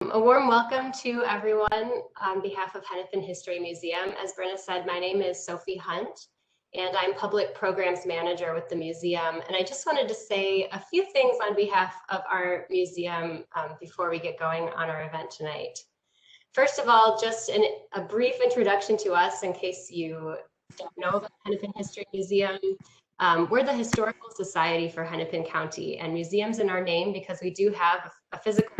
A warm welcome to everyone on behalf of Hennepin History Museum. As Brenna said, my name is Sophie Hunt, and I'm Public Programs Manager with the museum. And I just wanted to say a few things on behalf of our museum before we get going on our event tonight. First of all, just a brief introduction to us in case you don't know about Hennepin History Museum. We're the Historical Society for Hennepin County, and museum's in our name because we do have a physical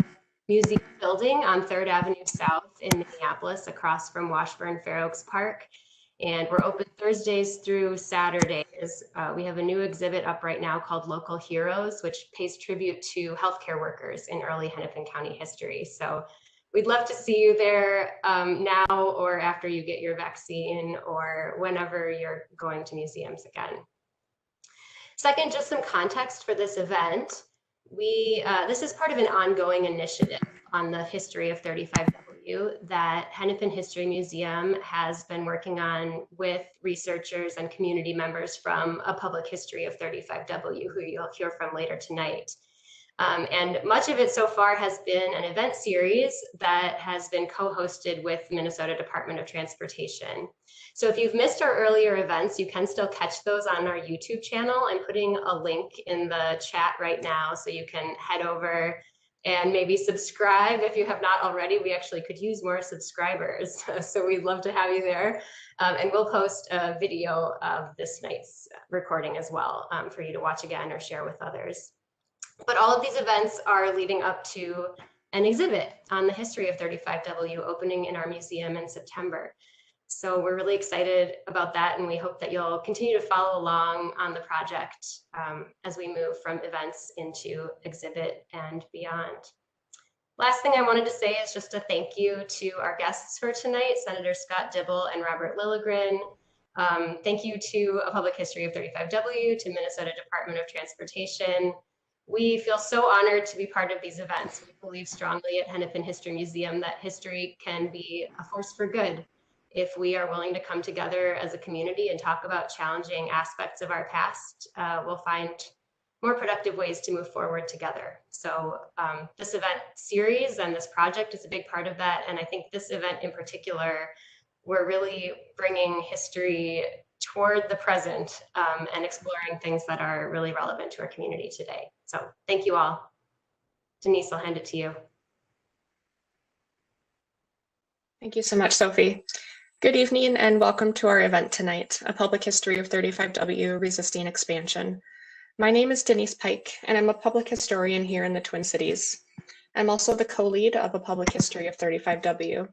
museum building on 3rd Avenue South in Minneapolis, across from Washburn Fair Oaks Park. And we're open Thursdays through Saturdays. We have a new exhibit up right now called Local Heroes, which pays tribute to healthcare workers in early Hennepin County history. So we'd love to see you there now or after you get your vaccine or whenever you're going to museums again. Second, just some context for this event. This is part of an ongoing initiative on the history of 35W that Hennepin History Museum has been working on with researchers and community members from A Public History of 35W, who you'll hear from later tonight. And much of it so far has been an event series that has been co-hosted with Minnesota Department of Transportation. So if you've missed our earlier events, you can still catch those on our YouTube channel. I'm putting a link in the chat right now so you can head over and maybe subscribe if you have not already. We actually could use more subscribers, so we'd love to have you there. And we'll post a video of this night's recording as well for you to watch again or share with others. But all of these events are leading up to an exhibit on the history of 35W opening in our museum in September. So we're really excited about that, and we hope that you'll continue to follow along on the project as we move from events into exhibit and beyond. Last thing I wanted to say is just a thank you to our guests for tonight, Senator Scott Dibble and Robert Lilligren. Thank you to A Public History of 35W, to Minnesota Department of Transportation. We feel so honored to be part of these events. We believe strongly at Hennepin History Museum that history can be a force for good if we are willing to come together as a community and talk about challenging aspects of our past. We'll find more productive ways to move forward together. So this event series and this project is a big part of that. And I think this event in particular, we're really bringing history toward the present and exploring things that are really relevant to our community today. So thank you all. Denise, I'll hand it to you. Thank you so much, Sophie. Good evening and welcome to our event tonight, A Public History of 35W Resisting Expansion. My name is Denise Pike, and I'm a public historian here in the Twin Cities. I'm also the co-lead of A Public History of 35W.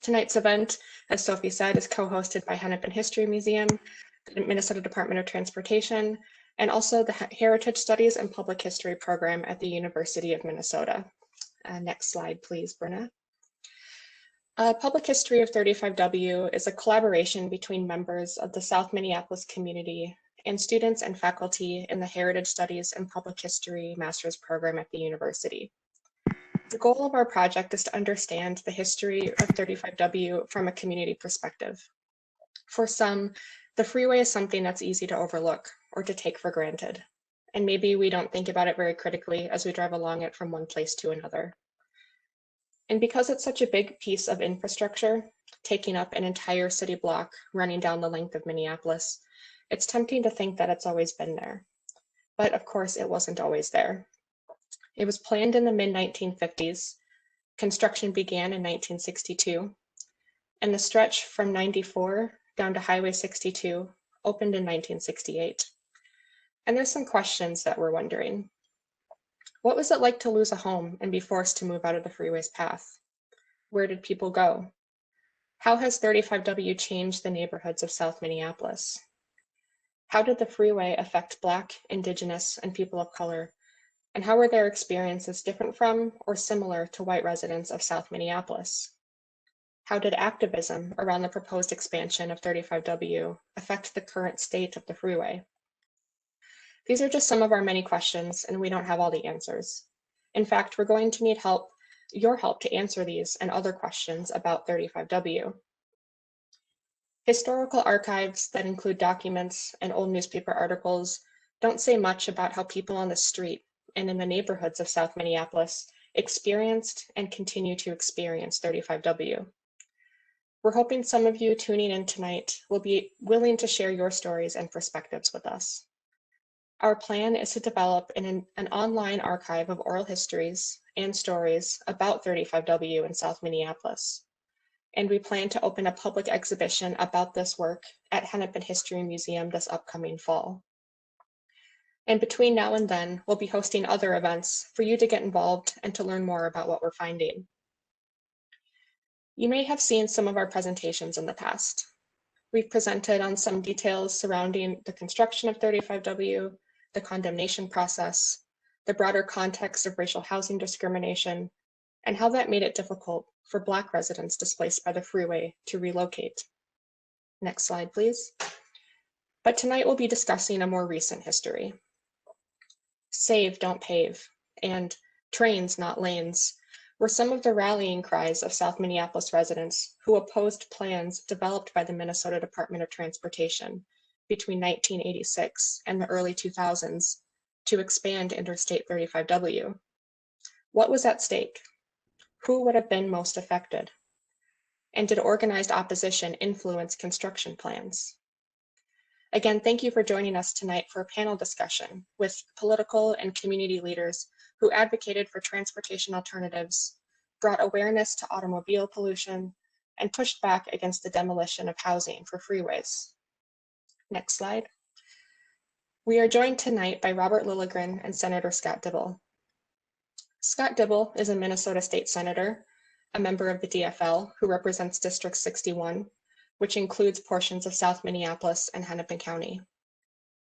Tonight's event, as Sophie said, is co-hosted by Hennepin History Museum, the Minnesota Department of Transportation, and also the Heritage Studies and Public History program at the University of Minnesota. Next slide, please, Brenna. Public History of 35W is a collaboration between members of the South Minneapolis community and students and faculty in the Heritage Studies and Public History Master's program at the university. The goal of our project is to understand the history of 35W from a community perspective. For some, the freeway is something that's easy to overlook or to take for granted, and maybe we don't think about it very critically as we drive along it from one place to another. And because it's such a big piece of infrastructure, taking up an entire city block running down the length of Minneapolis, it's tempting to think that it's always been there. But of course, it wasn't always there. It was planned in the mid-1950s, construction began in 1962, and the stretch from 94 down to Highway 62 opened in 1968. And there's some questions that we're wondering. What was it like to lose a home and be forced to move out of the freeway's path? Where did people go? How has 35W changed the neighborhoods of South Minneapolis? How did the freeway affect Black, Indigenous, and people of color? And how were their experiences different from or similar to white residents of South Minneapolis? How did activism around the proposed expansion of 35W affect the current state of the freeway? These are just some of our many questions, and we don't have all the answers. In fact, we're going to need your help to answer these and other questions about 35W. Historical archives that include documents and old newspaper articles don't say much about how people on the street and in the neighborhoods of South Minneapolis experienced and continue to experience 35W. We're hoping some of you tuning in tonight will be willing to share your stories and perspectives with us. Our plan is to develop an online archive of oral histories and stories about 35W in South Minneapolis. And we plan to open a public exhibition about this work at Hennepin History Museum this upcoming fall. And between now and then, we'll be hosting other events for you to get involved and to learn more about what we're finding. You may have seen some of our presentations in the past. We've presented on some details surrounding the construction of 35W, the condemnation process, the broader context of racial housing discrimination, and how that made it difficult for Black residents displaced by the freeway to relocate. Next slide, please. But tonight we'll be discussing a more recent history. Save, Don't Pave, and Trains, Not Lanes were some of the rallying cries of South Minneapolis residents who opposed plans developed by the Minnesota Department of Transportation between 1986 and the early 2000s to expand Interstate 35W. What was at stake? Who would have been most affected? And did organized opposition influence construction plans? Again, thank you for joining us tonight for a panel discussion with political and community leaders who advocated for transportation alternatives, brought awareness to automobile pollution, and pushed back against the demolition of housing for freeways. Next slide. We are joined tonight by Robert Lilligren and Senator Scott Dibble. Scott Dibble is a Minnesota State Senator, a member of the DFL who represents District 61, which includes portions of South Minneapolis and Hennepin County.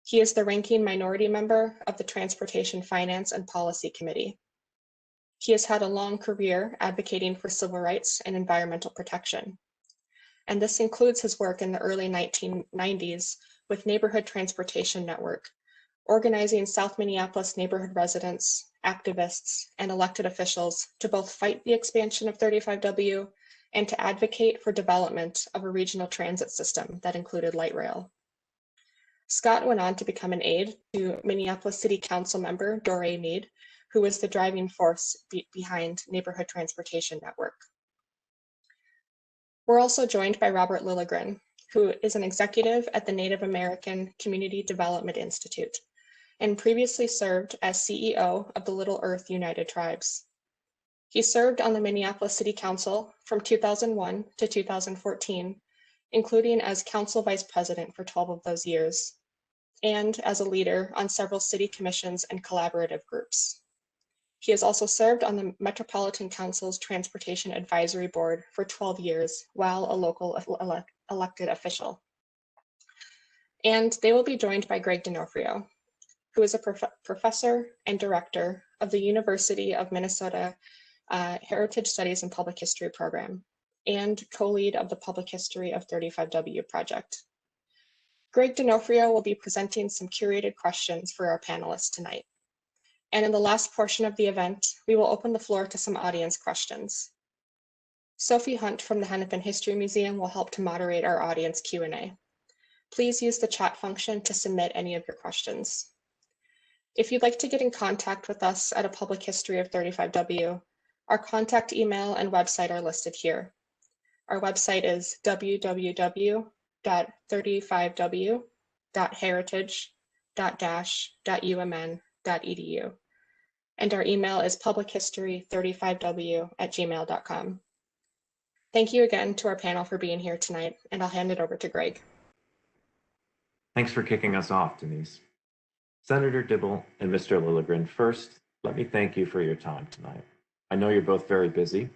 He is the ranking minority member of the Transportation Finance and Policy Committee. He has had a long career advocating for civil rights and environmental protection. And this includes his work in the early 1990s with Neighborhood Transportation Network, organizing South Minneapolis neighborhood residents, activists, and elected officials to both fight the expansion of 35W and to advocate for development of a regional transit system that included light rail. Scott went on to become an aide to Minneapolis City Council member Doree Mead, who was the driving force behind Neighborhood Transportation Network. We're also joined by Robert Lilligren, who is an executive at the Native American Community Development Institute and previously served as CEO of the Little Earth United Tribes. He served on the Minneapolis City Council from 2001 to 2014, including as council vice president for 12 of those years, and as a leader on several city commissions and collaborative groups. He has also served on the Metropolitan Council's Transportation Advisory Board for 12 years while a local elected official. And they will be joined by Greg Donofrio, who is a professor and director of the University of Minnesota Heritage Studies and Public History program, and co-lead of the Public History of 35W project. Greg Donofrio will be presenting some curated questions for our panelists tonight. And in the last portion of the event, we will open the floor to some audience questions. Sophie Hunt from the Hennepin History Museum will help to moderate our audience Q&A. Please use the chat function to submit any of your questions. If you'd like to get in contact with us at a Public History of 35W, our contact email and website are listed here. Our website is www.35w.heritage.umn.edu. And our email is publichistory35w@gmail.com. Thank you again to our panel for being here tonight, and I'll hand it over to Greg. Thanks for kicking us off, Denise. Senator Dibble and Mr. Lilligren, first, let me thank you for your time tonight. I know you're both very busy.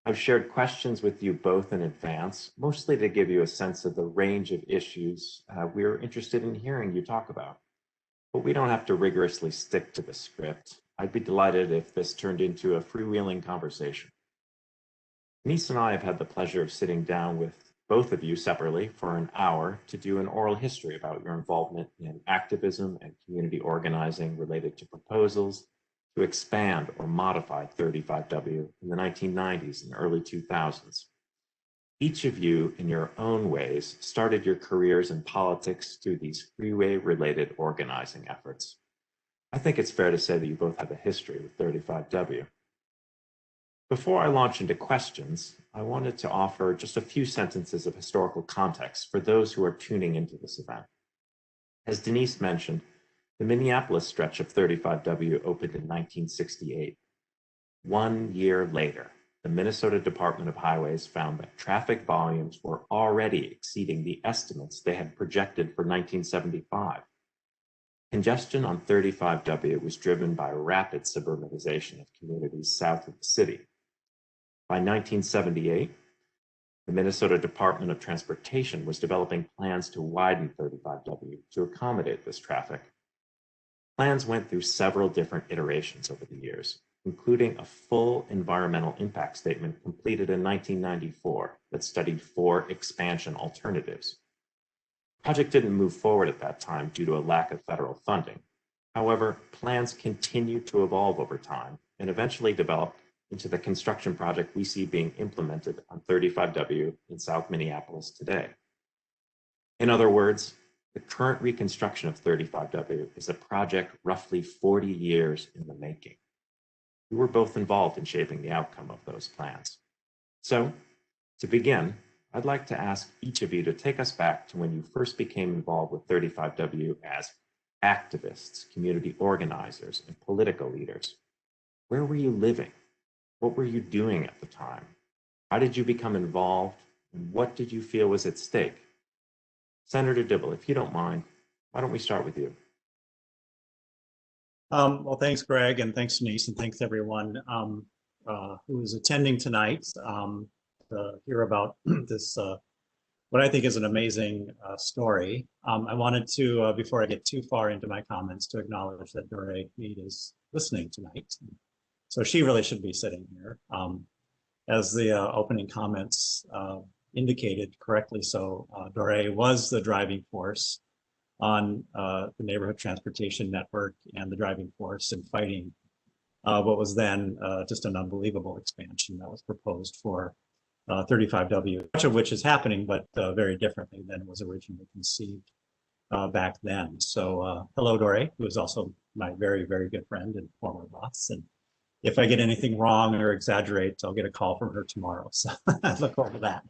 I've shared questions with you both in advance, mostly to give you a sense of the range of issues we're interested in hearing you talk about. But we don't have to rigorously stick to the script. I'd be delighted if this turned into a freewheeling conversation. Denise and I have had the pleasure of sitting down with both of you separately for an hour to do an oral history about your involvement in activism and community organizing related to proposals to expand or modify 35W in the 1990s and early 2000s. Each of you, in your own ways, started your careers in politics through these freeway-related organizing efforts. I think it's fair to say that you both have a history with 35W. Before I launch into questions, I wanted to offer just a few sentences of historical context for those who are tuning into this event. As Denise mentioned, the Minneapolis stretch of 35W opened in 1968. 1 year later, the Minnesota Department of Highways found that traffic volumes were already exceeding the estimates they had projected for 1975. Congestion on 35W was driven by rapid suburbanization of communities south of the city. By 1978, the Minnesota Department of Transportation was developing plans to widen 35W to accommodate this traffic. Plans went through several different iterations over the years, including a full environmental impact statement completed in 1994 that studied 4 expansion alternatives. The project didn't move forward at that time due to a lack of federal funding. However, plans continued to evolve over time and eventually developed into the construction project we see being implemented on 35W in South Minneapolis today. In other words, the current reconstruction of 35W is a project roughly 40 years in the making. We were both involved in shaping the outcome of those plans. So, to begin, I'd like to ask each of you to take us back to when you first became involved with 35W as activists, community organizers, and political leaders. Where were you living? What were you doing at the time? How did you become involved? And what did you feel was at stake? Senator Dibble, if you don't mind, why don't we start with you? Well, thanks, Greg, and thanks, Denise, and thanks everyone who is attending tonight to hear about this, what I think is an amazing story. I wanted to, before I get too far into my comments, to acknowledge that Dore Mead is listening tonight. So she really should be sitting here. As the opening comments indicated correctly, so Dore was the driving force on the neighborhood transportation network and the driving force in fighting what was then just an unbelievable expansion that was proposed for 35W, much of which is happening, but very differently than was originally conceived back then. So hello, Dore, who is also my very, very good friend and former boss. And if I get anything wrong or exaggerate, I'll get a call from her tomorrow. So I look forward to that.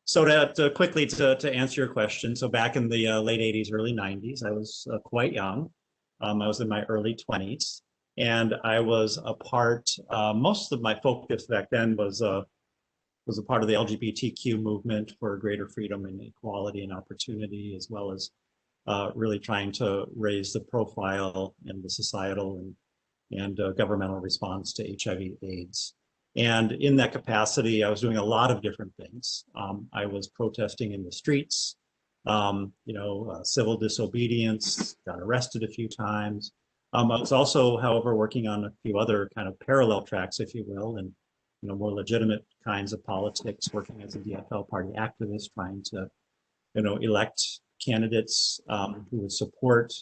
So to quickly to answer your question, so back in the late 80s, early 90s, I was quite young. I was in my early 20s, and I was a part, most of my focus back then was a part of the LGBTQ movement for greater freedom and equality and opportunity, as well as really trying to raise the profile and the societal and governmental response to HIV/AIDS. And in that capacity, I was doing a lot of different things. I was protesting in the streets, civil disobedience, got arrested a few times. I was also, however, working on a few other kind of parallel tracks, if you will, and more legitimate kinds of politics, working as a DFL party activist, trying to elect candidates who would support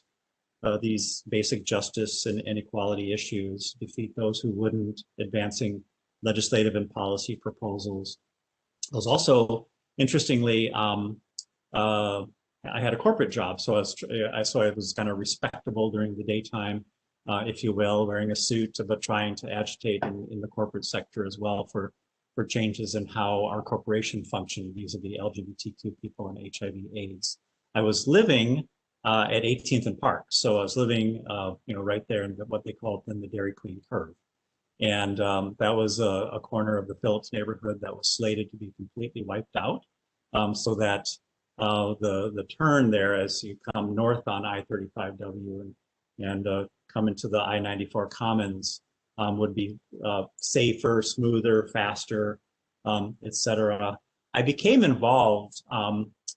these basic justice and inequality issues, defeat those who wouldn't, advancing legislative and policy proposals. I was also, interestingly, I had a corporate job, so I was kind of respectable during the daytime, if you will, wearing a suit, but trying to agitate in the corporate sector as well for changes in how our corporation functioned vis-a-vis LGBTQ people and HIV/AIDS. I was living at 18th and Park, so I was living, right there in what they called then the Dairy Queen curve. And that was a corner of the Phillips neighborhood that was slated to be completely wiped out, so that the turn there as you come north on I-35W and come into the I-94 Commons would be safer, smoother, faster, etc. I became involved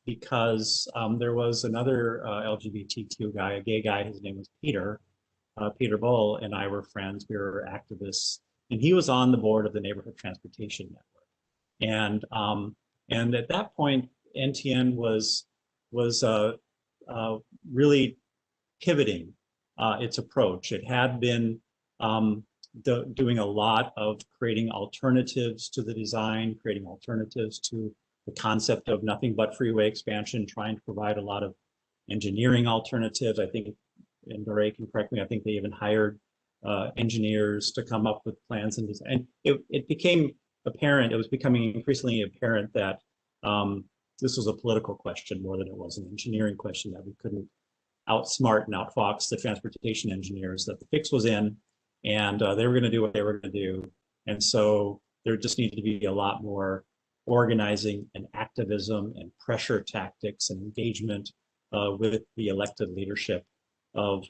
because there was another LGBTQ guy, a gay guy, his name was Peter Bull, and I were friends, we were activists, and he was on the board of the Neighborhood Transportation Network. And at that point, NTN was really pivoting its approach. It had been doing a lot of creating alternatives to the design, creating alternatives to the concept of nothing but freeway expansion, trying to provide a lot of engineering alternatives. I think, and Dore can correct me, I think they even hired engineers to come up with plans and design. And it became apparent, it was becoming increasingly apparent that this was a political question more than it was an engineering question, that we couldn't outsmart and outfox the transportation engineers, that the fix was in, and they were going to do what they were going to do. And so there just needed to be a lot more organizing and activism and pressure tactics and engagement with the elected leadership of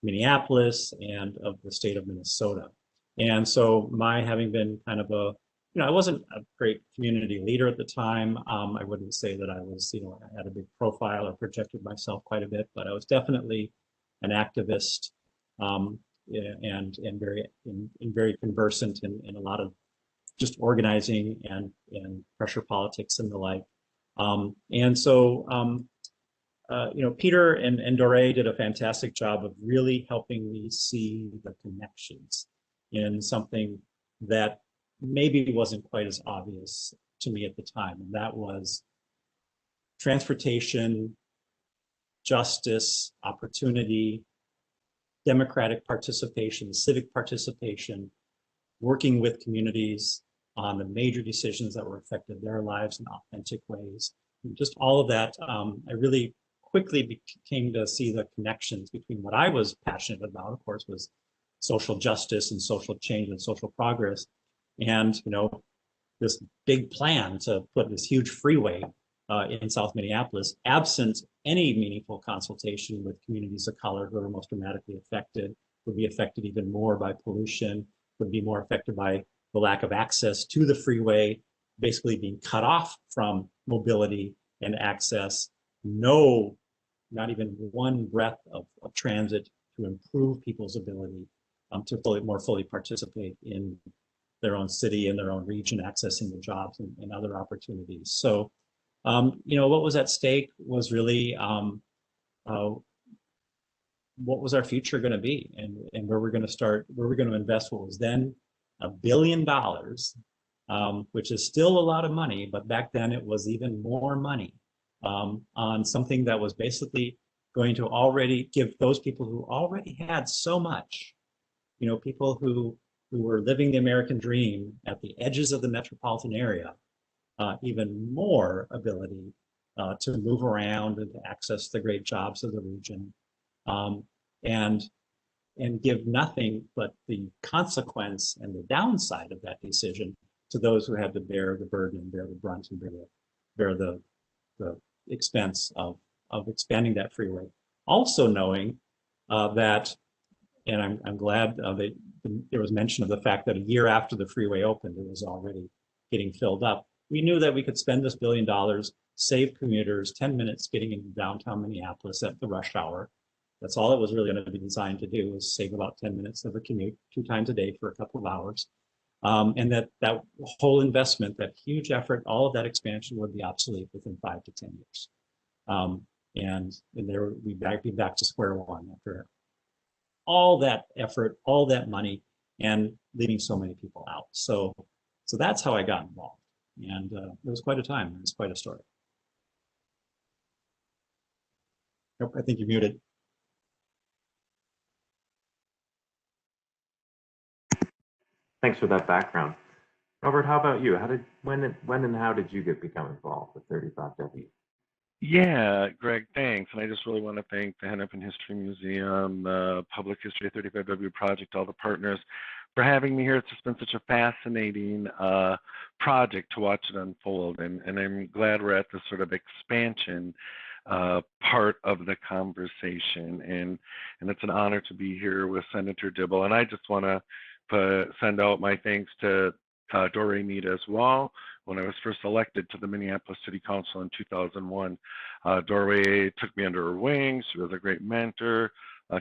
Minneapolis and of the state of Minnesota. And so my having been kind of a, I wasn't a great community leader at the time. I wouldn't say that I was, I had a big profile or projected myself quite a bit, but I was definitely an activist and very conversant in a lot of just organizing and pressure politics and the like. And so, Peter and Doré did a fantastic job of really helping me see the connections in something that maybe wasn't quite as obvious to me at the time. And that was transportation, justice, opportunity, democratic participation, civic participation, working with communities on the major decisions that were affecting their lives in authentic ways. And just all of that, I really quickly came to see the connections between what I was passionate about, of course, was social justice and social change and social progress. And, this big plan to put this huge freeway in South Minneapolis, absent any meaningful consultation with communities of color who are most dramatically affected, would be affected even more by pollution, would be more affected by the lack of access to the freeway, basically being cut off from mobility and access, not even one breath of transit to improve people's ability to more fully participate in their own city and their own region, accessing the jobs and other opportunities. So, what was at stake was really what was our future going to be, and where we're going to start, where we're going to invest what was then $1 billion, which is still a lot of money, but back then it was even more money on something that was basically going to already give those people who already had so much, people who were living the American dream at the edges of the metropolitan area, even more ability to move around and to access the great jobs of the region, and give nothing but the consequence and the downside of that decision to those who had to bear the burden, bear the brunt, and bear the expense of expanding that freeway. Also knowing that, and I'm glad that there was mention of the fact that a year after the freeway opened, it was already getting filled up. We knew that we could spend this $1 billion, save commuters 10 minutes getting into downtown Minneapolis at the rush hour. That's all it was really going to be designed to do, was save about 10 minutes of a commute 2 times a day for a couple of hours. And that whole investment, that huge effort, all of that expansion would be obsolete within 5 to 10 years. And there we'd be back to square one after all that effort, all that money, and leaving so many people out. So that's how I got involved. And it was quite a time. It was quite a story. Nope, I think you're muted. Thanks for that background. Robert, how about you? When and how did you become involved with 35W? Yeah, Greg, thanks. And I just really want to thank the Hennepin History Museum, the Public History 35W Project, all the partners for having me here. It's just been such a fascinating project to watch it unfold. And I'm glad we're at this sort of expansion part of the conversation. And it's an honor to be here with Senator Dibble. And I just want to send out my thanks to Doré Mead as well. When I was first elected to the Minneapolis City Council in 2001, Doré took me under her wing. She was a great mentor,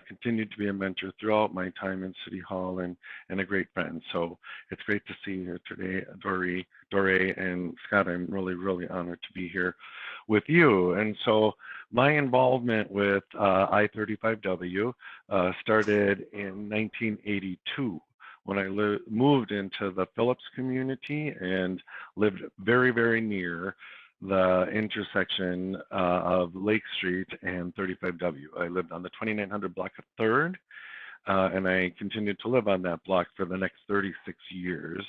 continued to be a mentor throughout my time in City Hall, and a great friend. So it's great to see you here today, Doré and Scott. I'm really, really honored to be here with you. And so my involvement with I-35W started in 1982. When I moved into the Phillips community and lived very, very near the intersection of Lake Street and 35W. I lived on the 2900 block of 3rd, and I continued to live on that block for the next 36 years.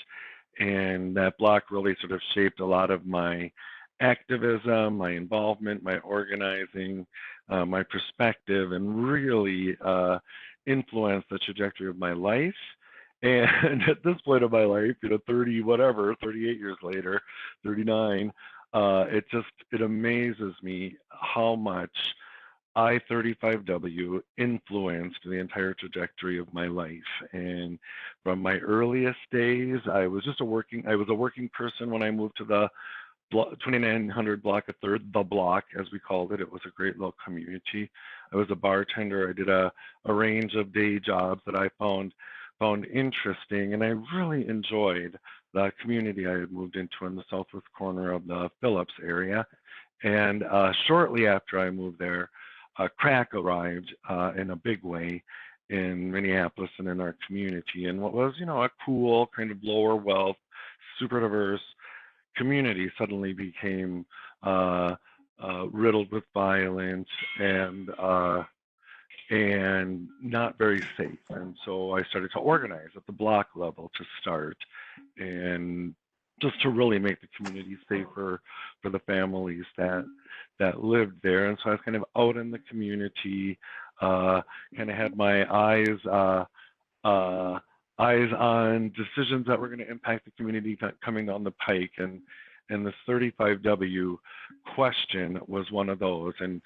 And that block really sort of shaped a lot of my activism, my involvement, my organizing, my perspective, and really influenced the trajectory of my life. And at this point of my life, 38 years later, 39, it amazes me how much I-35W influenced the entire trajectory of my life. And from my earliest days, I was a working person when I moved to the 2900 block of Third, the block as we called it. It was a great little community. I was a bartender. I did a range of day jobs that I found interesting, and I really enjoyed the community I had moved into in the southwest corner of the Phillips area. And shortly after I moved there, crack arrived in a big way in Minneapolis and in our community. And what was, a cool, kind of lower wealth, super diverse community suddenly became riddled with violence and not very safe. And so I started to organize at the block level to start, and just to really make the community safer for the families that lived there. And so I was kind of out in the community, kind of had my eyes on decisions that were going to impact the community coming down the pike. And this 35W question was one of those. And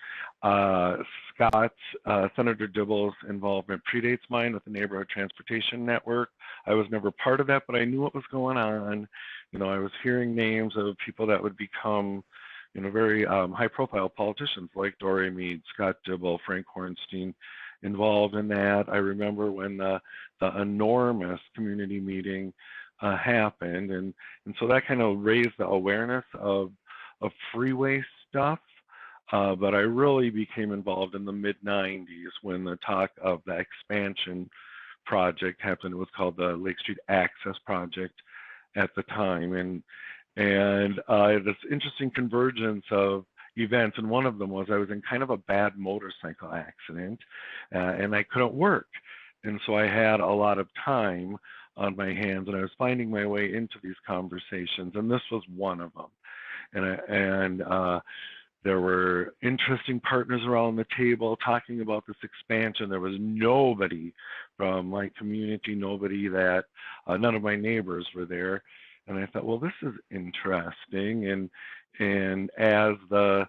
Senator Dibble's involvement predates mine with the Neighborhood Transportation Network. I was never part of that, but I knew what was going on. I was hearing names of people that would become, very high-profile politicians like Dory Mead, Scott Dibble, Frank Hornstein, involved in that. I remember when the enormous community meeting happened, and so that kind of raised the awareness of freeway stuff. But I really became involved in the mid-90s when the talk of the expansion project happened. It was called the Lake Street Access Project at the time, and this interesting convergence of events, and one of them was I was in kind of a bad motorcycle accident, and I couldn't work, and so I had a lot of time on my hands, and I was finding my way into these conversations, and this was one of them. And there were interesting partners around the table talking about this expansion. There was nobody from my community, none of my neighbors were there. And I thought, well, this is interesting. And as the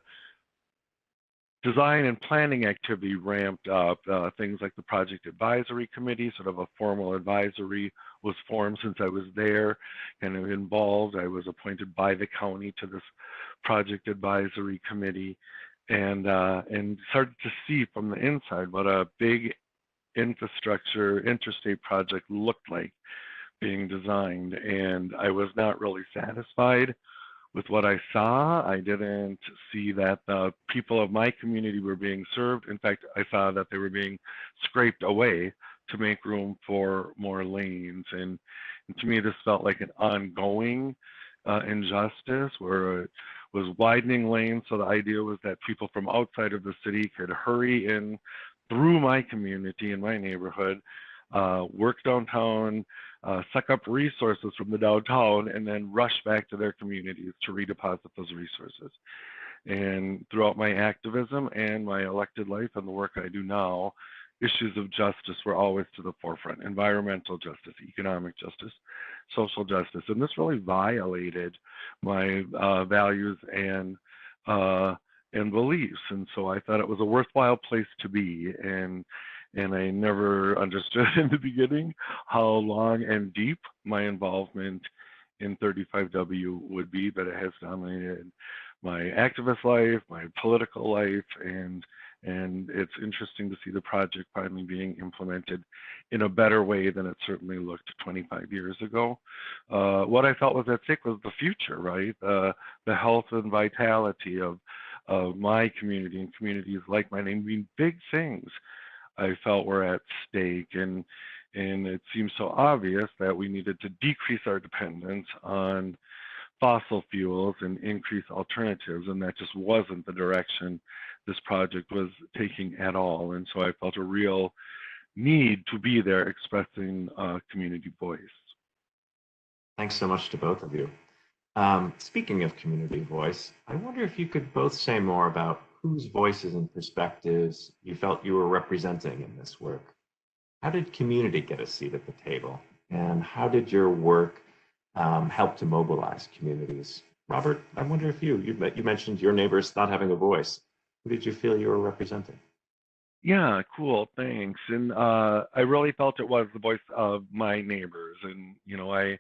design and planning activity ramped up, things like the Project Advisory Committee, sort of a formal advisory, was formed since I was there and involved. I was appointed by the county to this Project Advisory Committee, and started to see from the inside what a big infrastructure interstate project looked like being designed. And I was not really satisfied with what I saw. I didn't see that the people of my community were being served. In fact, I saw that they were being scraped away to make room for more lanes. And to me, this felt like an ongoing injustice, where it was widening lanes. So the idea was that people from outside of the city could hurry in through my community and my neighborhood, work downtown, suck up resources from the downtown, and then rush back to their communities to redeposit those resources. And throughout my activism and my elected life and the work I do now, issues of justice were always to the forefront: environmental justice, economic justice, social justice. And this really violated my values and beliefs. And so I thought it was a worthwhile place to be. And I never understood in the beginning how long and deep my involvement in 35W would be, but it has dominated my activist life, my political life, and it's interesting to see the project finally being implemented in a better way than it certainly looked 25 years ago. What I felt was at stake was the future, right? The health and vitality of my community and communities like mine. I mean, big things I felt were at stake, and it seems so obvious that we needed to decrease our dependence on fossil fuels and increase alternatives, and that just wasn't the direction this project was taking at all. And so I felt a real need to be there expressing community voice. Thanks so much to both of you. Speaking of community voice, I wonder if you could both say more about whose voices and perspectives you felt you were representing in this work. How did community get a seat at the table? And how did your work help to mobilize communities? Robert, I wonder if you mentioned your neighbors not having a voice. Who did you feel you were representing? Yeah, cool, thanks. And I really felt it was the voice of my neighbors. And, you know, I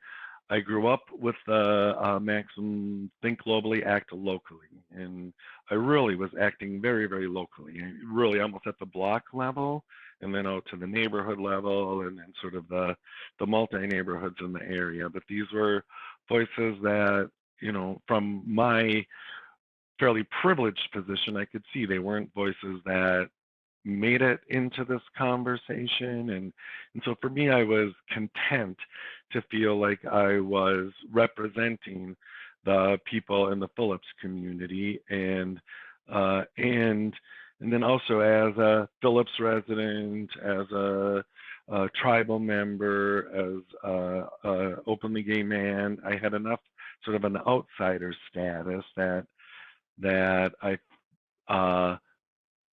grew up with the maxim, think globally, act locally. And I really was acting very, very locally, really almost at the block level, and then out to the neighborhood level, and then sort of the multi-neighborhoods in the area. But these were voices that, you know, from my fairly privileged position, I could see they weren't voices that made it into this conversation. And so for me, I was content to feel like I was representing the people in the Phillips community, and then also as a Phillips resident, as a tribal member, as a openly gay man, I had enough sort of an outsider status that I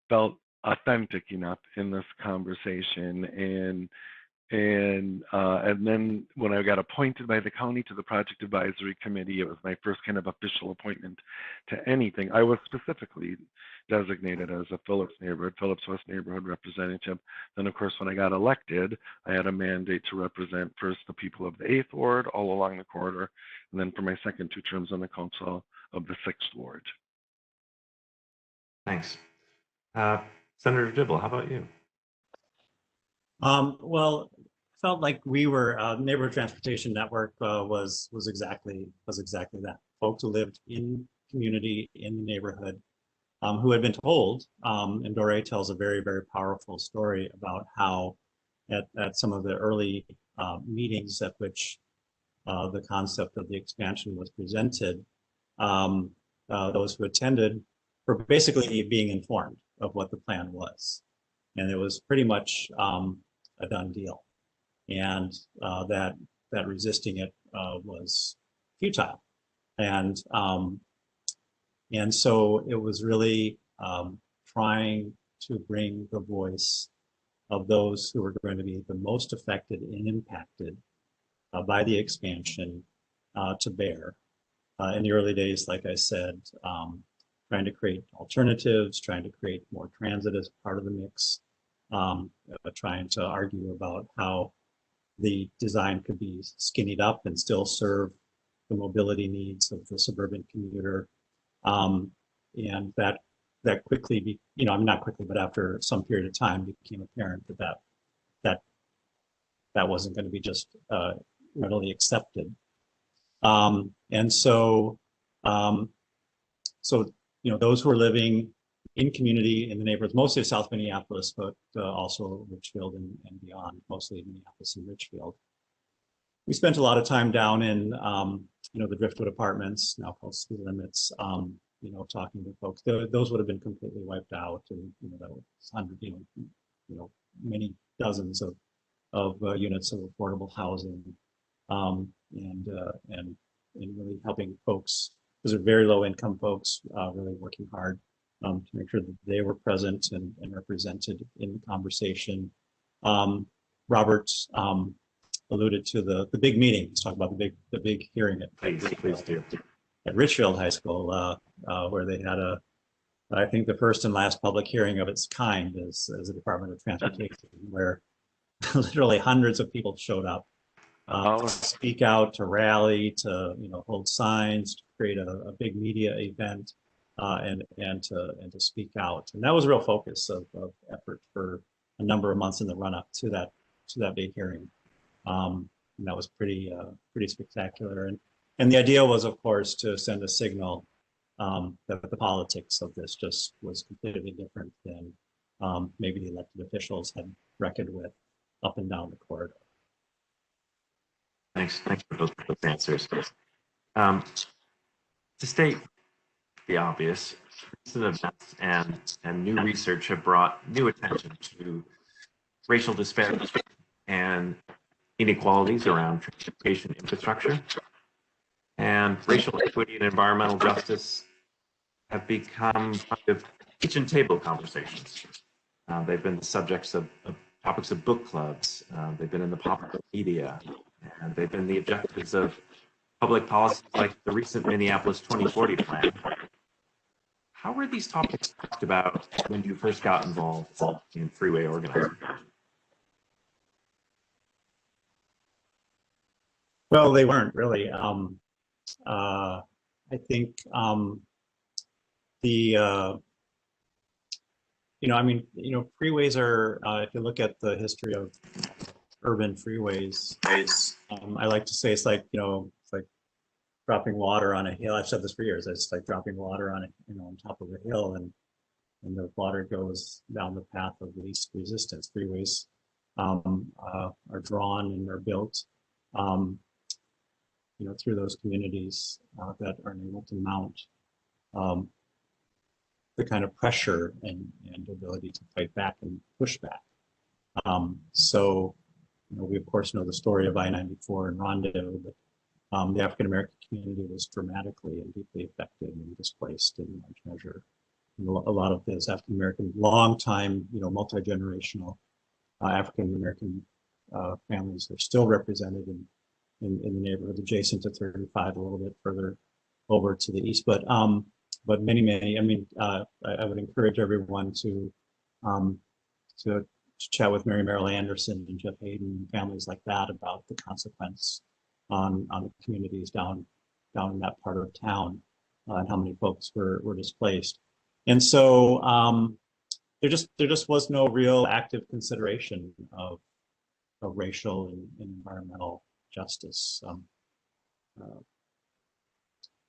felt authentic enough in this conversation. And then when I got appointed by the county to the project advisory committee, it was my first kind of official appointment to anything. I was specifically designated as a Phillips West neighborhood representative. Then of course, when I got elected, I had a mandate to represent first the people of the 8th Ward all along the corridor, and then for my second 2 terms on the council of the 6th Ward. Thanks. Senator Dibble, how about you? Well, felt like we were neighborhood transportation network was exactly that. Folks who lived in community in the neighborhood, who had been told, and Doré tells a very, very powerful story about how at some of the early meetings at which the concept of the expansion was presented, those who attended were basically being informed of what the plan was. And it was pretty much a done deal. And that resisting it was futile. And so it was really trying to bring the voice of those who were going to be the most affected and impacted by the expansion to bear. In the early days, like I said, trying to create alternatives, trying to create more transit as part of the mix, trying to argue about how the design could be skinnied up and still serve the mobility needs of the suburban commuter. And that quickly, not quickly, but after some period of time, became apparent that wasn't going to be just readily accepted. And so those who are living in community in the neighborhoods, mostly of South Minneapolis, but also Richfield and beyond, mostly Minneapolis and Richfield. We spent a lot of time down in, the Driftwood apartments, now called Ski Limits, talking to folks. Those would have been completely wiped out, and that was many dozens of units of affordable housing, and really helping folks. Those are very low income folks, really working hard to make sure that they were present and represented in the conversation. Robert alluded to the big meeting. Let's talk about the big hearing at Richfield High School, where they had I think the first and last public hearing of its kind as a Department of Transportation, where literally hundreds of people showed up to speak out, to rally, to hold signs, to create a big media event, and to speak out. And that was a real focus of effort for a number of months in the run up to that big hearing. And that was pretty spectacular. And the idea was, of course, to send a signal that the politics of this just was completely different than maybe the elected officials had reckoned with up and down the corridor. Thanks for those answers. To state the obvious, recent events and new research have brought new attention to racial disparities and inequalities around transportation infrastructure. And racial equity and environmental justice have become kind of kitchen table conversations. They've been the subjects of topics of book clubs. They've been in the popular media, and they've been the objectives of public policies like the recent Minneapolis 2040 plan. How were these topics talked about when you first got involved in freeway organizing? Well, they weren't really. I think freeways are, if you look at the history of urban freeways, I like to say it's like, it's like dropping water on a hill. I've said this for years. It's like dropping water on on top of a hill, and the water goes down the path of least resistance. Freeways are drawn and are built through those communities that are able to mount the kind of pressure and ability to fight back and push back. We of course know the story of I-94 and Rondo, but the African American community was dramatically and deeply affected and displaced in large measure. A lot of those African American, long time, multi-generational African American families are still represented in the neighborhood adjacent to 35, a little bit further over to the east. But many, I would encourage everyone to chat with Mary Merrill Anderson and Jeff Hayden and families like that about the consequence on the communities down in that part of town and how many folks were displaced. And so there just was no real active consideration of racial and environmental justice.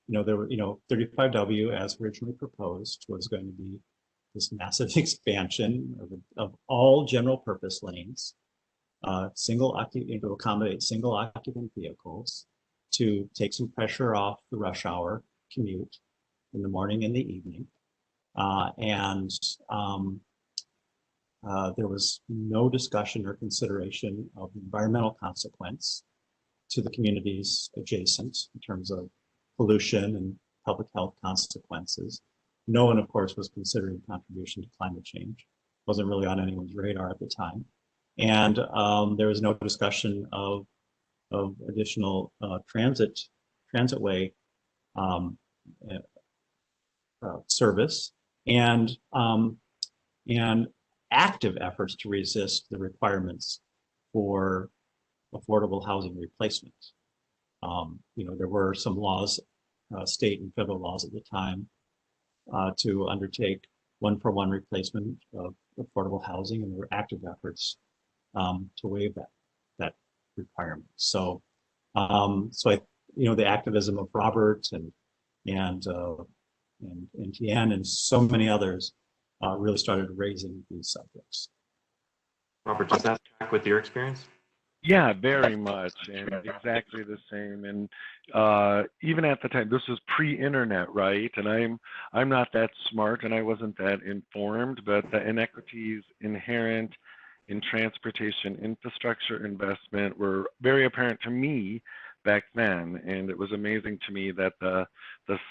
There were, 35W as originally proposed was going to be this massive expansion of all general purpose lanes, to accommodate single occupant vehicles, to take some pressure off the rush hour commute in the morning and the evening. There was no discussion or consideration of the environmental consequence to the communities adjacent in terms of pollution and public health consequences. No one, of course, was considering contribution to climate change. Wasn't really on anyone's radar at the time. And there was no discussion of additional transitway service and active efforts to resist the requirements for affordable housing replacement. There were some laws, state and federal laws at the time, to undertake one-for-one replacement of affordable housing, and there were active efforts to waive that requirement. So the activism of Robert and Tien and so many others really started raising these subjects. Robert, does that track with your experience? Yeah, very much, and exactly the same. And even at the time, this was pre-internet, right? And I'm not that smart, and I wasn't that informed, but the inequities inherent in transportation infrastructure investment were very apparent to me back then. And it was amazing to me that the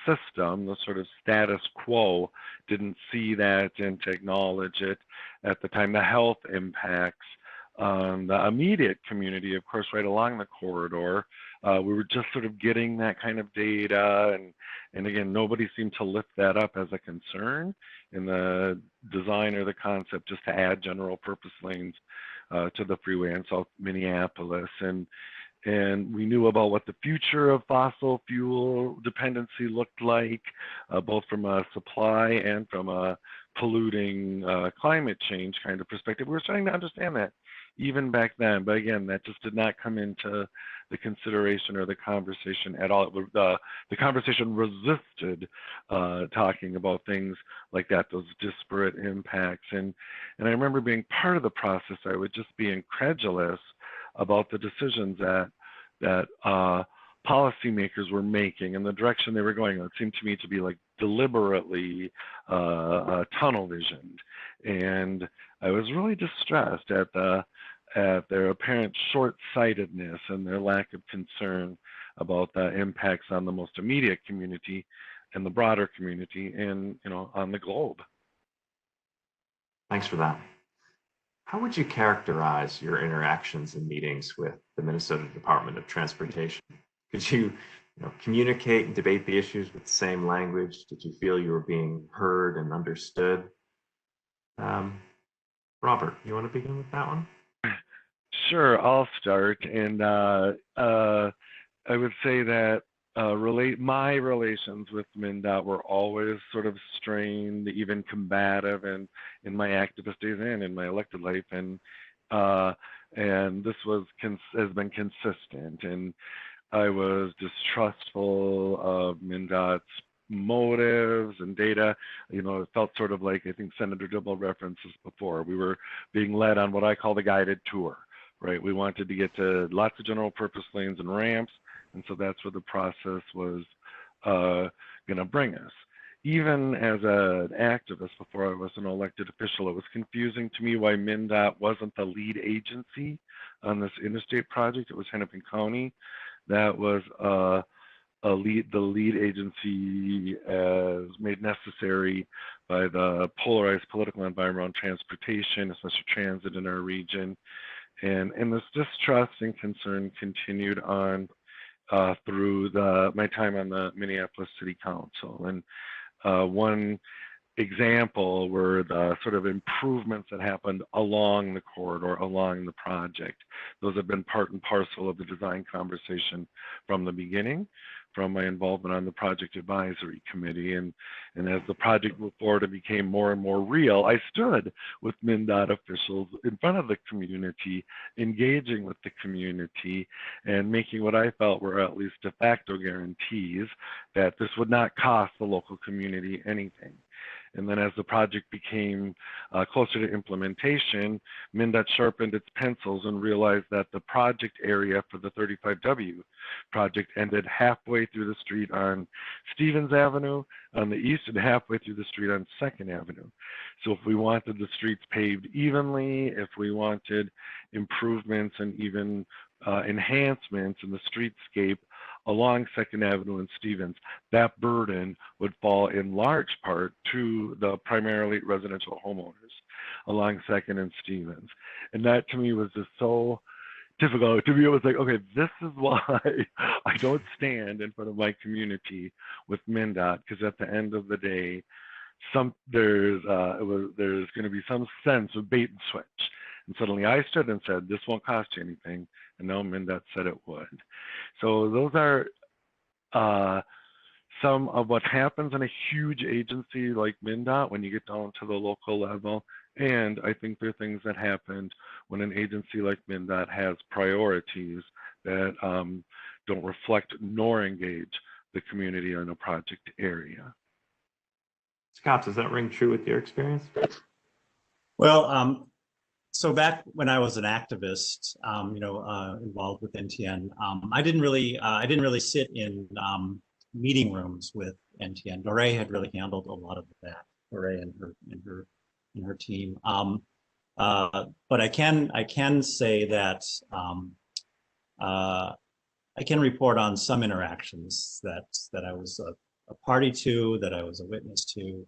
system, the sort of status quo, didn't see that and to acknowledge it at the time. The health impacts the immediate community, of course, right along the corridor. We were just sort of getting that kind of data, and again, nobody seemed to lift that up as a concern in the design or the concept just to add general purpose lanes to the freeway in South Minneapolis. And we knew about what the future of fossil fuel dependency looked like, both from a supply and from a polluting climate change kind of perspective. We were starting to understand that even back then, but again, that just did not come into the consideration or the conversation at all. The conversation resisted talking about things like that, those disparate impacts. And I remember being part of the process, I would just be incredulous about the decisions that policymakers were making and the direction they were going. It seemed to me to be like deliberately tunnel visioned. And I was really distressed at their apparent short-sightedness and their lack of concern about the impacts on the most immediate community and the broader community and, on the globe. Thanks for that. How would you characterize your interactions and meetings with the Minnesota Department of Transportation? Could you, communicate and debate the issues with the same language? Did you feel you were being heard and understood? Robert, you want to begin with that one? Sure, I'll start. And I would say that my relations with MnDOT were always sort of strained, even combative, and in my activist days and in my elected life, and this has been consistent. And I was distrustful of MnDOT's motives and data. It felt sort of like, I think Senator Dibble referenced this before, we were being led on what I call the guided tour, right? We wanted to get to lots of general purpose lanes and ramps, and so that's where the process was going to bring us. Even as an activist before I was an elected official, it was confusing to me why MnDOT wasn't the lead agency on this interstate project. It was Hennepin County that was the lead agency as made necessary by the polarized political environment around transportation, especially transit in our region. And this distrust and concern continued on through my time on the Minneapolis City Council. And one example were the sort of improvements that happened along the corridor, along the project. Those have been part and parcel of the design conversation from the beginning, from my involvement on the project advisory committee. And as the project moved forward and became more and more real, I stood with MnDOT officials in front of the community, engaging with the community and making what I felt were at least de facto guarantees that this would not cost the local community anything. And then as the project became closer to implementation, MnDOT sharpened its pencils and realized that the project area for the 35W project ended halfway through the street on Stevens Avenue on the east and halfway through the street on 2nd Avenue. So if we wanted the streets paved evenly, if we wanted improvements and even enhancements in the streetscape along 2nd Avenue and Stevens, that burden would fall in large part to the primarily residential homeowners along 2nd and Stevens. And that to me was just so difficult. To me, it was like, okay, this is why I don't stand in front of my community with MnDOT, because at the end of the day, there's going to be some sense of bait and switch. And suddenly I stood and said, this won't cost you anything. And now MnDOT said it would. So those are some of what happens in a huge agency like MnDOT when you get down to the local level. And I think there are things that happened when an agency like MnDOT has priorities that don't reflect nor engage the community in a project area. Scott, does that ring true with your experience? Well, so back when I was an activist, involved with NTN, I didn't really sit in meeting rooms with NTN. Doré had really handled a lot of that. Doré and her team. But I can say that I can report on some interactions that I was a party to, that I was a witness to.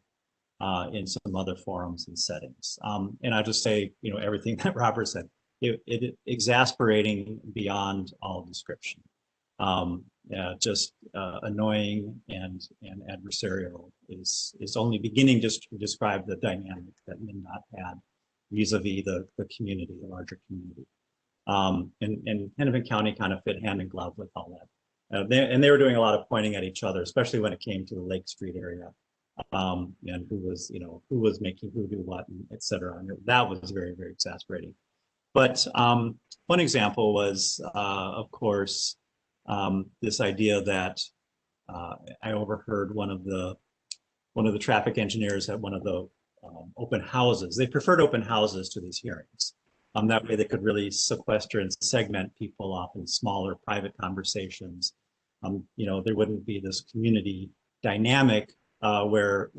In some other forums and settings. And I'll just say, everything that Robert said, it exasperating beyond all description. Just annoying and adversarial is only beginning just to describe the dynamic that MnDOT had vis-a-vis the community, the larger community. And Hennepin County kind of fit hand in glove with all that. They were doing a lot of pointing at each other, especially when it came to the Lake Street area. And who was making who do what, and et cetera. And that was very, very exasperating. But one example was, of course, this idea that I overheard one of the traffic engineers at one of the open houses. They preferred open houses to these hearings. That way they could really sequester and segment people off in smaller private conversations. There wouldn't be this community dynamic where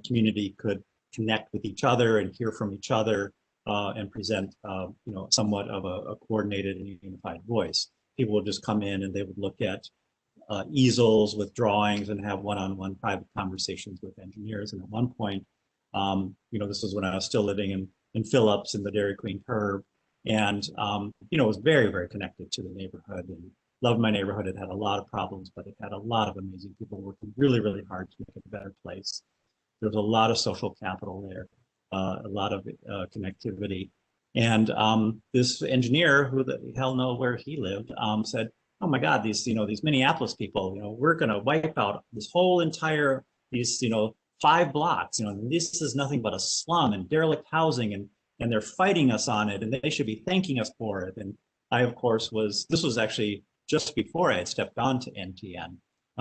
community could connect with each other and hear from each other and present, somewhat of a coordinated and unified voice. People would just come in and they would look at easels with drawings and have one-on-one private conversations with engineers. And at one point, this was when I was still living in Phillips in the Dairy Queen curve, and it was very, very connected to the neighborhood and loved my neighborhood. It had a lot of problems, but it had a lot of amazing people working really, really hard to make it a better place. There was a lot of social capital there, a lot of connectivity. And this engineer, who the hell know where he lived, said, "Oh my God, these Minneapolis people, we're going to wipe out this whole entire these 5 blocks. This is nothing but a slum and derelict housing, and they're fighting us on it, and they should be thanking us for it." And I, of course, this was actually just before I had stepped on to NTN,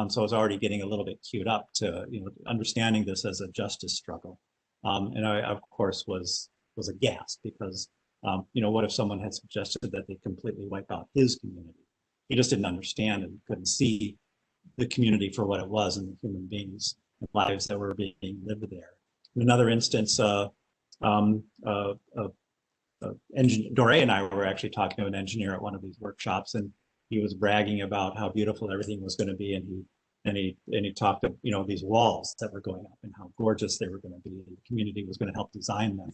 so I was already getting a little bit queued up to understanding this as a justice struggle, and I, of course, was aghast because what if someone had suggested that they completely wipe out his community? He just didn't understand and couldn't see the community for what it was and the human beings and lives that were being lived there. In another instance, Doré and I were actually talking to an engineer at one of these workshops, and he was bragging about how beautiful everything was going to be, and he talked of these walls that were going up and how gorgeous they were going to be. The community was going to help design them,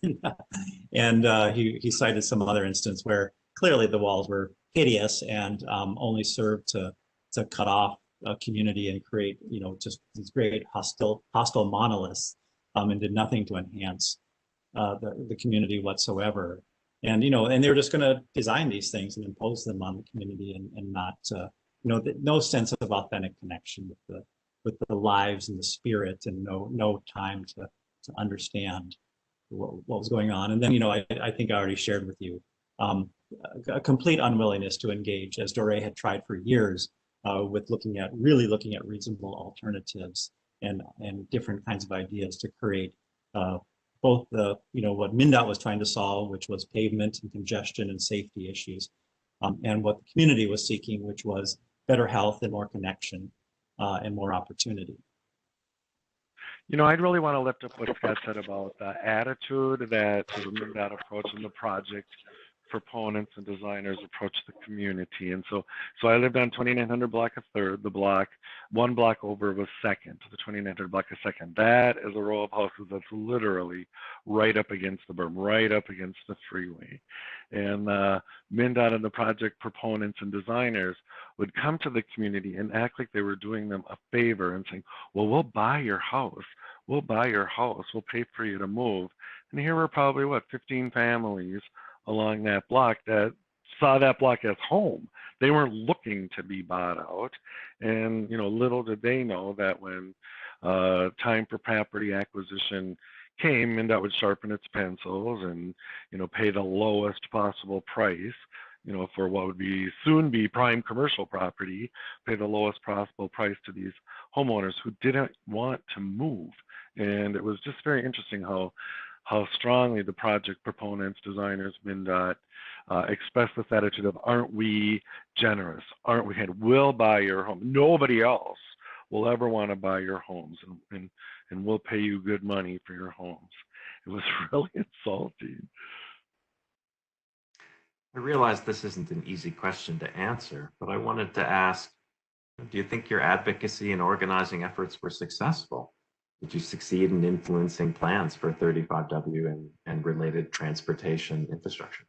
and he cited some other instance where clearly the walls were hideous and only served to cut off a community and create just these great hostile monoliths, and did nothing to enhance the community whatsoever. And and they were just going to design these things and impose them on the community and not no sense of authentic connection with the lives and the spirit, and no time to understand what was going on. And then I think I already shared with you a complete unwillingness to engage, as Doré had tried for years, with really looking at reasonable alternatives and different kinds of ideas to create both the what MnDOT was trying to solve, which was pavement and congestion and safety issues, and what the community was seeking, which was better health and more connection and more opportunity. I'd really want to lift up what Scott said about the attitude that the MnDOT approach and the project proponents and designers approach the community. And so I lived on 2900 block of 3rd. The block, 1 block over was 2nd. The 2900 block of 2nd. That is a row of houses that's literally right up against the berm, right up against the freeway. And MnDOT and the project proponents and designers would come to the community and act like they were doing them a favor and saying, "Well, we'll buy your house. We'll buy your house. We'll pay for you to move." And here were probably 15 families along that block that saw that block as home. They weren't looking to be bought out. And little did they know that when time for property acquisition came, MnDOT would sharpen its pencils and pay the lowest possible price for what would soon be prime commercial property, pay the lowest possible price to these homeowners who didn't want to move. And it was just very interesting how strongly the project proponents, designers, MnDOT express this attitude of, aren't we generous? Aren't we? We'll buy your home. Nobody else will ever want to buy your homes, and we'll pay you good money for your homes. It was really insulting. I realize this isn't an easy question to answer, but I wanted to ask, do you think your advocacy and organizing efforts were successful? Did you succeed in influencing plans for 35W and related transportation infrastructure?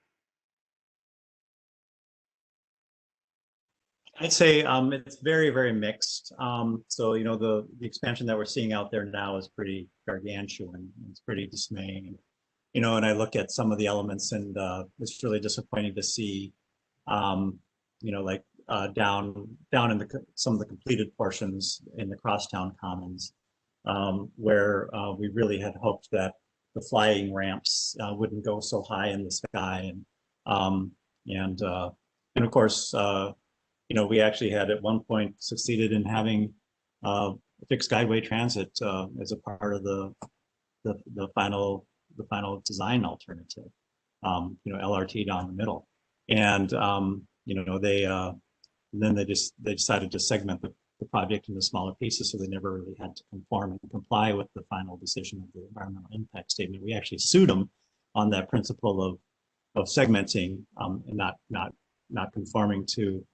I'd say it's very, very mixed. So the expansion that we're seeing out there now is pretty gargantuan. It's pretty dismaying. And I look at some of the elements, and it's really disappointing to see, like down in some of the completed portions in the Crosstown Commons, where we really had hoped that the flying ramps wouldn't go so high in the sky, and of course, we actually had at one point succeeded in having fixed guideway transit as a part of the final design alternative, LRT down the middle, and then they decided to segment the project into smaller pieces, so they never really had to conform and comply with the final decision of the environmental impact statement. We actually sued them on that principle of segmenting and not conforming to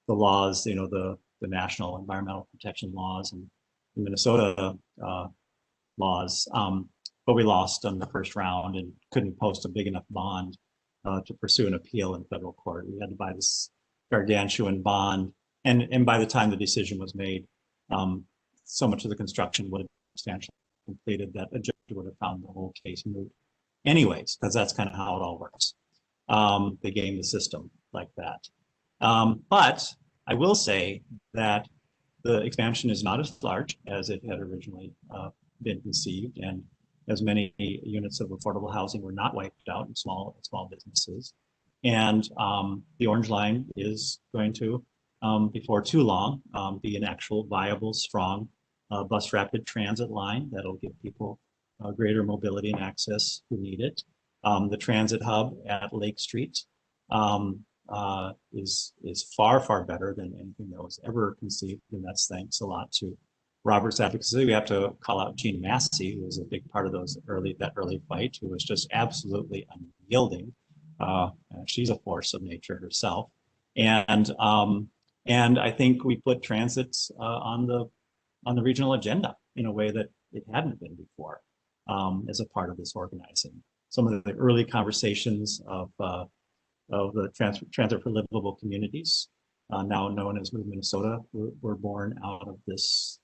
the laws, the national environmental protection laws and the Minnesota laws. But we lost on the first round and couldn't post a big enough bond to pursue an appeal in federal court. We had to buy this gargantuan bond. And by the time the decision was made, so much of the construction would have substantially completed that a judge would have found the whole case moot anyways, because that's kind of how it all works. They game the system like that. But I will say that the expansion is not as large as it had originally been conceived, and as many units of affordable housing were not wiped out in small businesses. And the Orange Line is going to, before too long, be an actual viable, strong bus rapid transit line that'll give people greater mobility and access who need it. The transit hub at Lake Street is far, far better than anything that was ever conceived, and that's thanks a lot to Robert's advocacy. We have to call out Jean Massey, who was a big part of that early fight, who was just absolutely unyielding. She's a force of nature herself, and I think we put transit on the regional agenda in a way that it hadn't been before, as a part of this organizing. Some of the early conversations of the transit for livable communities, now known as Move Minnesota, were born out of this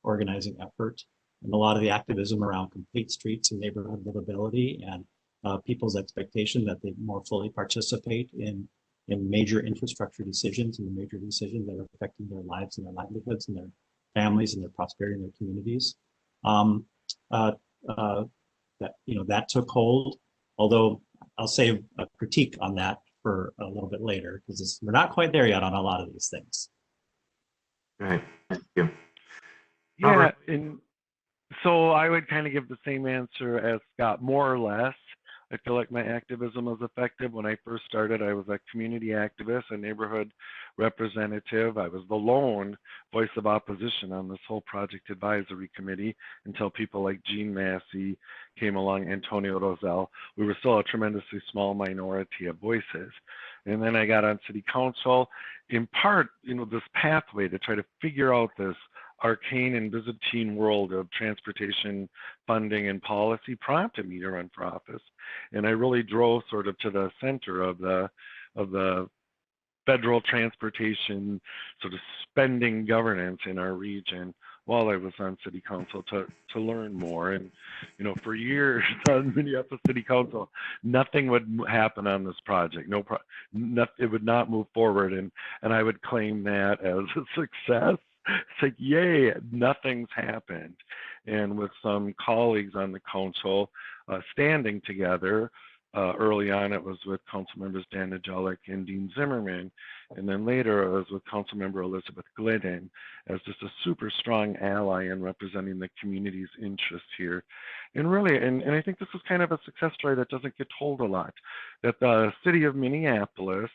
organizing effort, and a lot of the activism around complete streets and neighborhood livability and people's expectation that they more fully participate in major infrastructure decisions and the major decisions that are affecting their lives and their livelihoods and their families and their prosperity in their communities. That took hold, although I'll save a critique on that for a little bit later, because we're not quite there yet on a lot of these things. Right, thank you. Yeah, Robert. and so I would kind of give the same answer as Scott, more or less. I feel like my activism was effective. When I first started, I was a community activist, a neighborhood representative. I was the lone voice of opposition on this whole project advisory committee until people like Jean Massey came along, Antonio Rosell. We were still a tremendously small minority of voices. And then I got on city council, in part, this pathway to try to figure out this arcane and Byzantine world of transportation funding and policy prompted me to run for office. And I really drove sort of to the center of the federal transportation sort of spending governance in our region while I was on city council to learn more. And, for years on Minneapolis City Council, nothing would happen on this project. It would not move forward. And I would claim that as a success. It's like, yay, nothing's happened. And with some colleagues on the council standing together, early on it was with council members Dan Najalik and Dean Zimmerman, and then later it was with council member Elizabeth Glidden as just a super strong ally in representing the community's interests here. And really, and I think this is kind of a success story that doesn't get told a lot, that the city of Minneapolis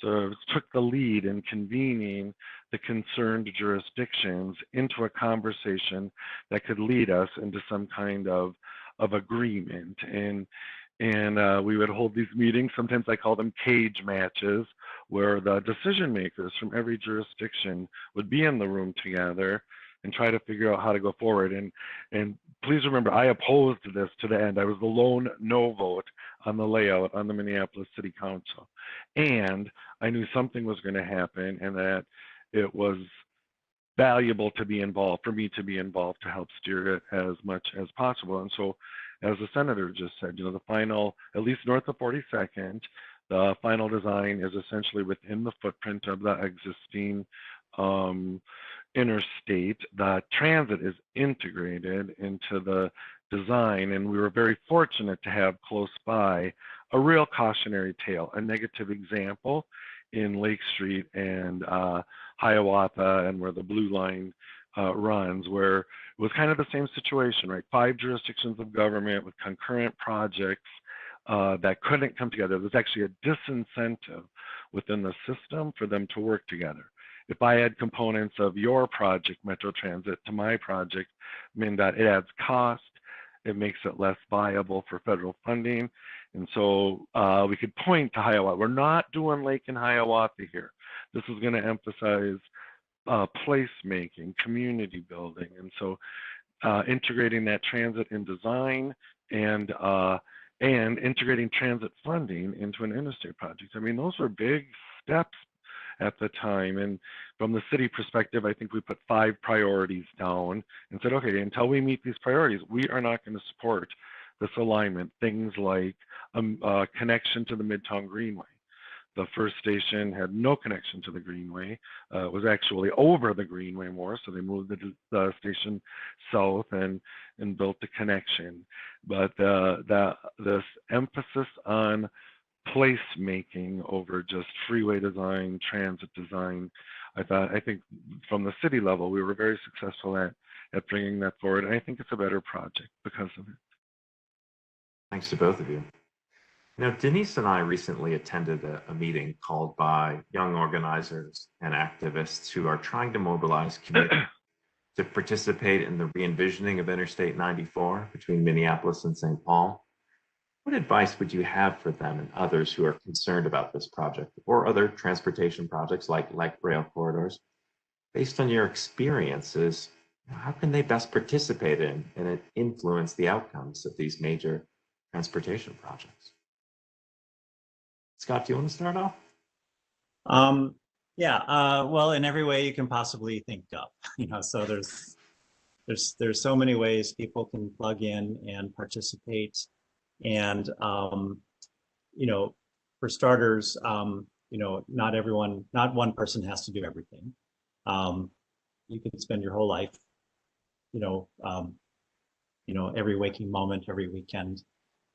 sort of took the lead in convening the concerned jurisdictions into a conversation that could lead us into some kind of agreement. And we would hold these meetings, sometimes I call them cage matches, where the decision makers from every jurisdiction would be in the room together and try to figure out how to go forward. And please remember, I opposed this to the end. I was the lone no vote on the layout on the Minneapolis City Council. And I knew something was going to happen and that it was valuable to be involved, for me to be involved to help steer it as much as possible. And so, as the senator just said, the final, at least north of 42nd, the final design is essentially within the footprint of the existing interstate. The transit is integrated into the design, and we were very fortunate to have close by a real cautionary tale, a negative example in Lake Street and Hiawatha, and where the Blue Line runs, where it was kind of the same situation, right? 5 jurisdictions of government with concurrent projects that couldn't come together. There's actually a disincentive within the system for them to work together. if I add components of your project, Metro Transit, to my project, MnDOT, it adds cost. It makes it less viable for federal funding. And so we could point to Hiawatha. We're not doing Lake and Hiawatha here. This is going to emphasize placemaking, community building. And so integrating that transit in design and integrating transit funding into an interstate project. I mean, those were big steps at the time. And from the city perspective, I think we put 5 priorities down and said, okay, until we meet these priorities, we are not going to support this alignment. Things like a connection to the Midtown Greenway. The first station had no connection to the Greenway. It was actually over the Greenway more, so they moved the station south and built the connection. But this emphasis on placemaking over just freeway design, transit design, I think from the city level, we were very successful at bringing that forward. And I think it's a better project because of it. Thanks to both of you. You know, Denise and I recently attended a meeting called by young organizers and activists who are trying to mobilize community to participate in the re-envisioning of Interstate 94 between Minneapolis and St. Paul. What advice would you have for them and others who are concerned about this project or other transportation projects like rail corridors? Based on your experiences, how can they best participate in and influence the outcomes of these major transportation projects? Scott, do you want to start off? Well, in every way you can possibly think of, so there's so many ways people can plug in and participate. And, for starters, not one person has to do everything. You can spend your whole life, every waking moment, every weekend,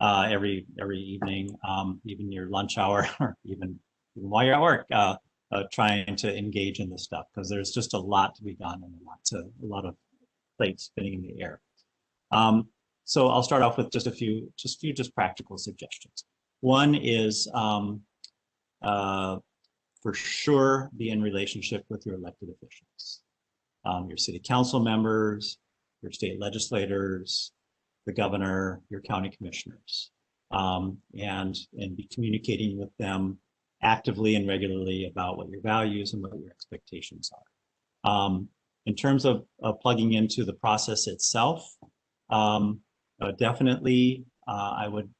every evening, even your lunch hour, or even while you're at work, trying to engage in this stuff, because there's just a lot to be done and a lot of plates spinning in the air. So I'll start off with just a few practical suggestions. One is for sure be in relationship with your elected officials, your city council members, your state legislators, the governor, your county commissioners, and be communicating with them actively and regularly about what your values and what your expectations are. In terms of plugging into the process itself, definitely I would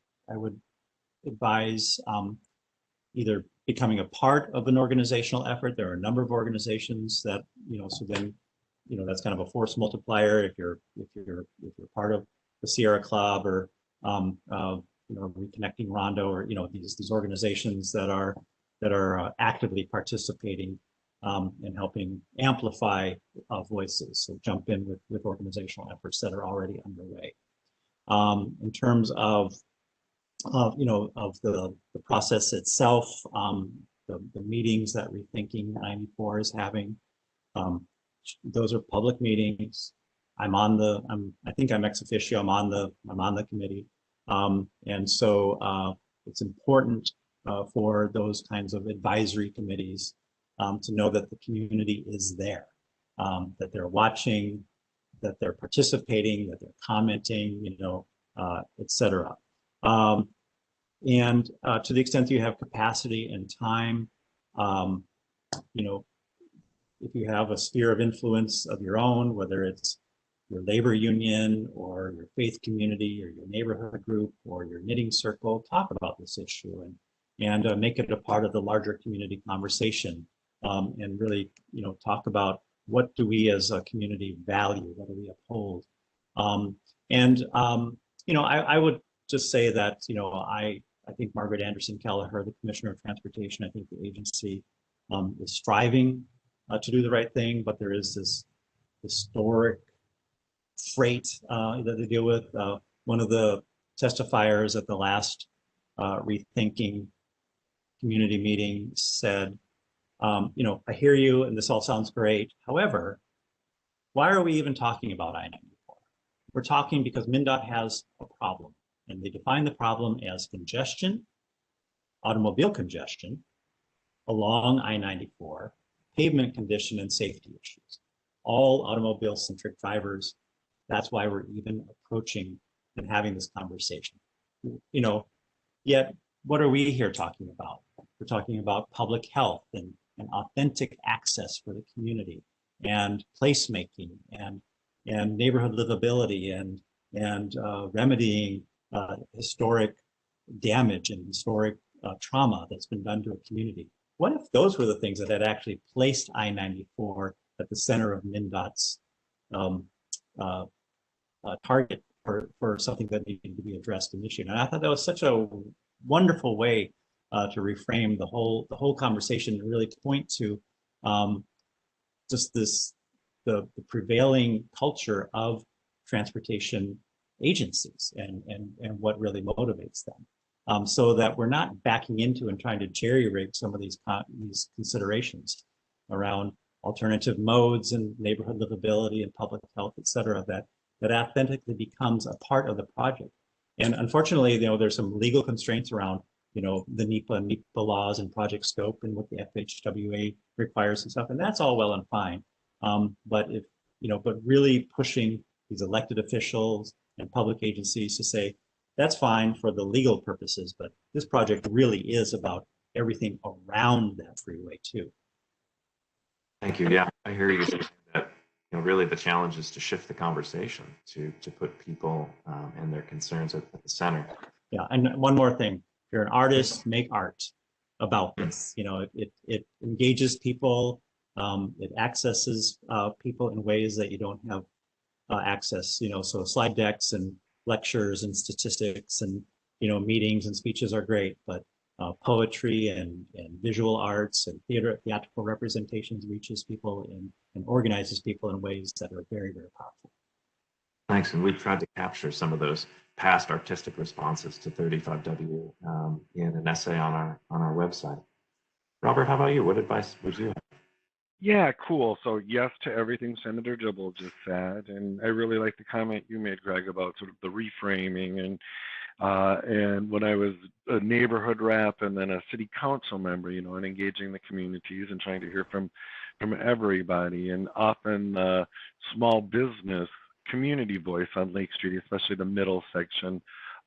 advise either becoming a part of an organizational effort. There are a number of organizations that, so then, that's kind of a force multiplier if you're part of the Sierra Club or Reconnecting Rondo, or these organizations that are actively participating and helping amplify voices. So jump in with organizational efforts that are already underway. In terms of the process itself, the meetings that Rethinking 94 is having, those are public meetings. I think I'm ex officio. I'm on the committee, and so it's important for those kinds of advisory committees to know that the community is there, that they're watching, that they're participating, that they're commenting, et cetera. And to the extent that you have capacity and time, if you have a sphere of influence of your own, whether it's your labor union or your faith community or your neighborhood group or your knitting circle, talk about this issue and make it a part of the larger community conversation, and really, talk about what do we as a community value, what do we uphold. I would just say that, I think Margaret Anderson Kelleher, the Commissioner of Transportation, I think the agency is striving to do the right thing, but there is this historic freight that they deal with. One of the testifiers at the last Rethinking community meeting said, I hear you and this all sounds great. However, why are we even talking about I-94? We're talking because MnDOT has a problem, and they define the problem as congestion, automobile congestion along I-94, pavement condition and safety issues. All automobile-centric drivers. That's why we're even approaching and having this conversation. You know, yet what are we here talking about? We're talking about public health and authentic access for the community, and placemaking, and neighborhood livability, and remedying historic damage and historic trauma that's been done to a community. What if those were the things that had actually placed I-94 at the center of MnDOT's target for something that needed to be addressed and issued? And I thought that was such a wonderful way to reframe the whole conversation and really point to just the prevailing culture of transportation agencies and what really motivates them, so that we're not backing into and trying to jerry-rig some of these considerations around alternative modes and neighborhood livability and public health, et cetera, that authentically becomes a part of the project. And unfortunately, you know, there's some legal constraints around, you know, the NEPA laws and project scope and what the FHWA requires and stuff, and that's all well and fine. But really pushing these elected officials and public agencies to say, that's fine for the legal purposes, but this project really is about everything around that freeway too. Thank you. Yeah, I hear you saying that, you know, really the challenge is to shift the conversation to put people and their concerns at the center. Yeah, and one more thing, if you're an artist, make art about this. You know, it engages people, it accesses people in ways that you don't have access, you know, so slide decks and lectures and statistics and, you know, meetings and speeches are great, but poetry and visual arts and theatrical representations reaches people and organizes people in ways that are very, very powerful. Thanks, and we've tried to capture some of those past artistic responses to 35W in an essay on our website. Robert, how about you? What advice would you have? Yeah, cool. So yes to everything Senator Dibble just said, and I really like the comment you made, Greg, about sort of the reframing and when I was a neighborhood rep and then a city council member, you know, and engaging the communities and trying to hear from everybody, and often small business community voice on Lake Street, especially the middle section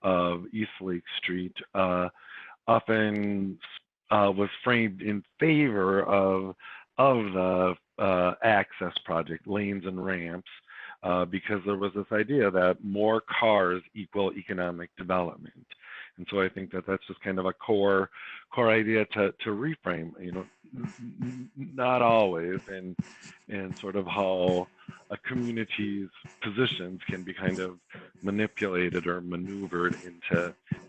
of East Lake Street, often was framed in favor of the access project, lanes and ramps, because there was this idea that more cars equal economic development. And so I think that that's just kind of a core idea to reframe, you know, not always, and sort of how a community's positions can be kind of manipulated or maneuvered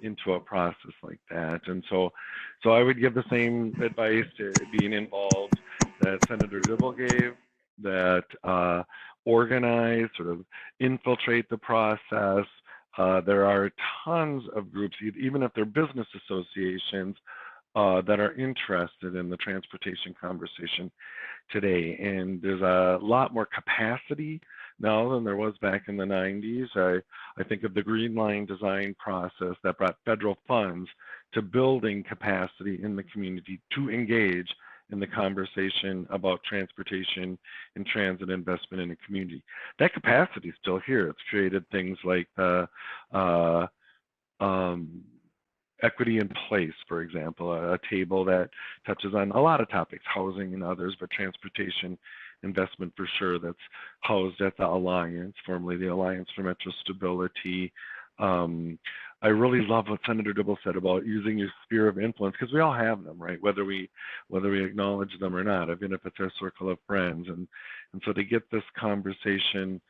into a process like that. And so I would give the same advice to being involved that Senator Dibble gave, that organize, sort of infiltrate the process. There are tons of groups, even if they're business associations, that are interested in the transportation conversation today. And there's a lot more capacity now than there was back in the 90s. I think of the Green Line design process that brought federal funds to building capacity in the community to engage in the conversation about transportation and transit investment in a community. That capacity is still here. It's created things like Equity in Place, for example, a table that touches on a lot of topics, housing and others, but transportation investment for sure, that's housed at the Alliance, formerly the Alliance for Metro Stability. I really love what Senator Dibble said about using your sphere of influence, because we all have them, right? Whether we acknowledge them or not, even if it's our circle of friends. And so to get this conversation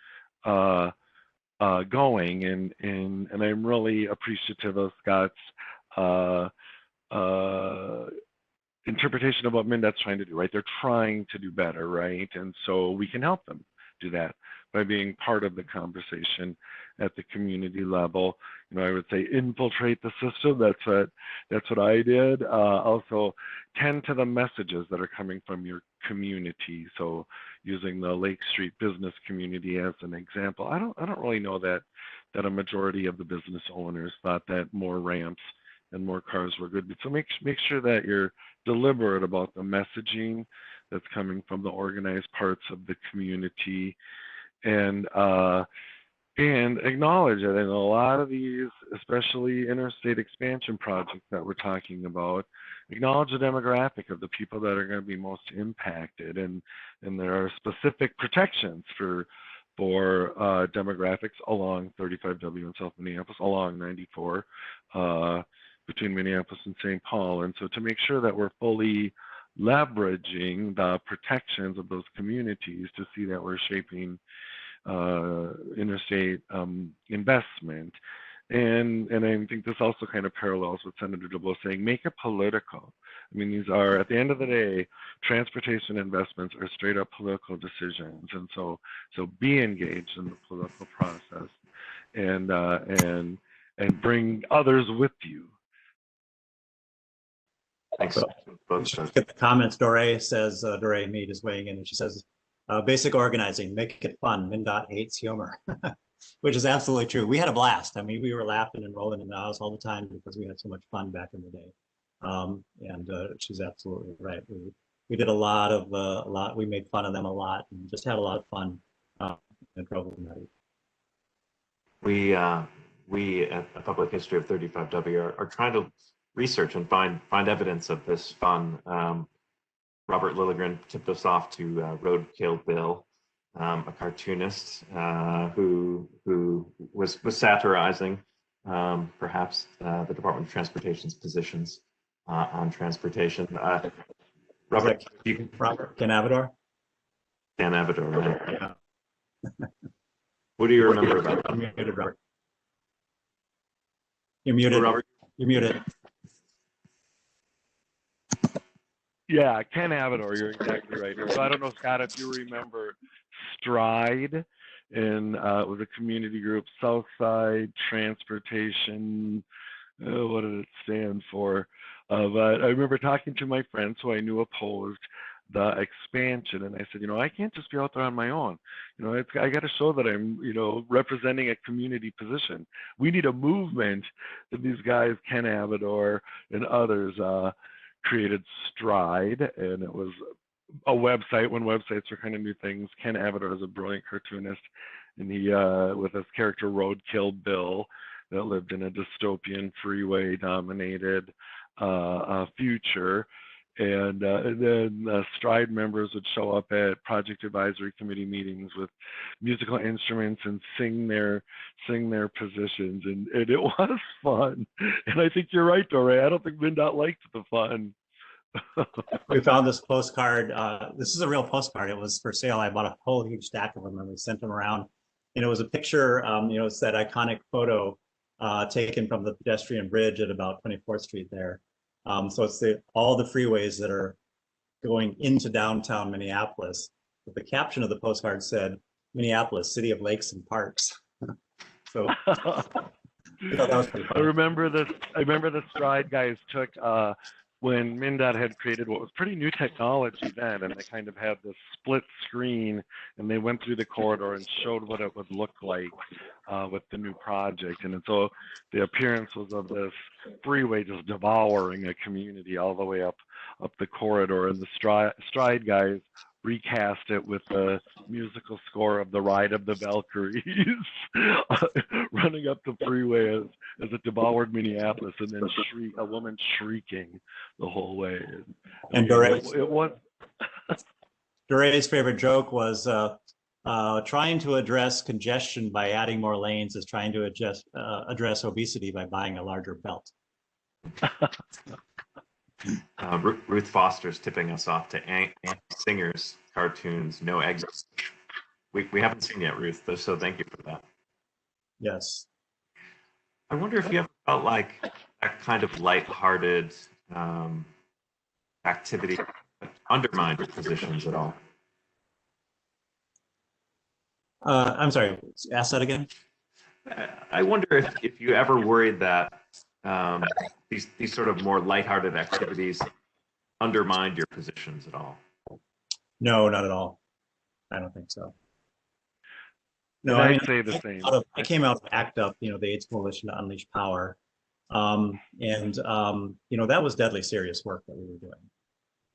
going, and I'm really appreciative of Scott's interpretation of what MnDOT's trying to do, right? They're trying to do better, right? And so we can help them do that by being part of the conversation at the community level. You know, I would say infiltrate the system. That's what I did. Also, tend to the messages that are coming from your community. So, using the Lake Street business community as an example, I don't really know that a majority of the business owners thought that more ramps and more cars were good. So make sure that you're deliberate about the messaging that's coming from the organized parts of the community, and acknowledge that in a lot of these, especially interstate expansion projects that we're talking about, acknowledge the demographic of the people that are going to be most impacted, and there are specific protections for demographics along 35W in South Minneapolis, along 94 between Minneapolis and St. Paul. And so to make sure that we're fully leveraging the protections of those communities to see that we're shaping interstate investment. And I think this also kind of parallels what Senator Dibble saying, make it political. I mean, these are, at the end of the day, transportation investments are straight up political decisions. And so be engaged in the political process and bring others with you. Thanks. Get the comments. Dore says, Dore Mead is weighing in, and she says, basic organizing, make it fun. MnDOT hates humor, which is absolutely true. We had a blast. I mean, we were laughing and rolling in the house all the time because we had so much fun back in the day. And she's absolutely right. We did a lot. We made fun of them a lot and just had a lot of fun and drove them nutty. We at Public History of 35W are trying to research and find evidence of this fun. Robert Lilligren tipped us off to Roadkill Bill, a cartoonist who was satirizing perhaps the Department of Transportation's positions on transportation. Robert Canavador? Canavador, right? Yeah. What do you remember about that? You're muted, Robert. You're muted. Robert. You're muted. Yeah, Ken Avador, you're exactly right. So I don't know, Scott, if you remember Stride, and it was a community group, Southside Transportation, what did it stand for? But I remember talking to my friends who I knew opposed the expansion, and I said, I can't just be out there on my own. I got to show that I'm, representing a community position. We need a movement. And these guys, Ken Avador and others, created Stride, and it was a website when websites were kind of new things. Ken Avador is a brilliant cartoonist, and he, with his character Roadkill Bill, that lived in a dystopian freeway-dominated future. And then Stride members would show up at project advisory committee meetings with musical instruments and sing their positions, and it was fun. And I think you're right, Dore. I don't think MnDOT liked the fun. We found this postcard. This is a real postcard. It was for sale. I bought a whole huge stack of them, and we sent them around. And it was a picture. It's that iconic photo taken from the pedestrian bridge at about 24th Street there. So it's all the freeways that are going into downtown Minneapolis. But the caption of the postcard said, "Minneapolis, city of lakes and parks." So that was pretty fun. I remember the Stride guys took when MnDOT had created what was pretty new technology then, and they kind of had this split screen, and they went through the corridor and showed what it would look like with the new project. And so the appearance was of this freeway just devouring a community all the way up the corridor, and the Stride guys recast it with the musical score of The Ride of the Valkyries running up the freeway as it devoured Minneapolis, and then a woman shrieking the whole way. And Dore's favorite joke was trying to address congestion by adding more lanes is trying to address obesity by buying a larger belt. Ruth Foster's tipping us off to Andy Singer's cartoons, No Exits. We haven't seen yet, Ruth, so thank you for that. Yes. I wonder if you ever felt like that kind of lighthearted activity undermined your positions at all. I'm sorry, ask that again. I wonder if you ever worried that these sort of more lighthearted activities undermined your positions at all. No, not at all. I don't think so. No, I'd say the same. I came out of ACT UP, the AIDS Coalition to Unleash Power. That was deadly serious work that we were doing.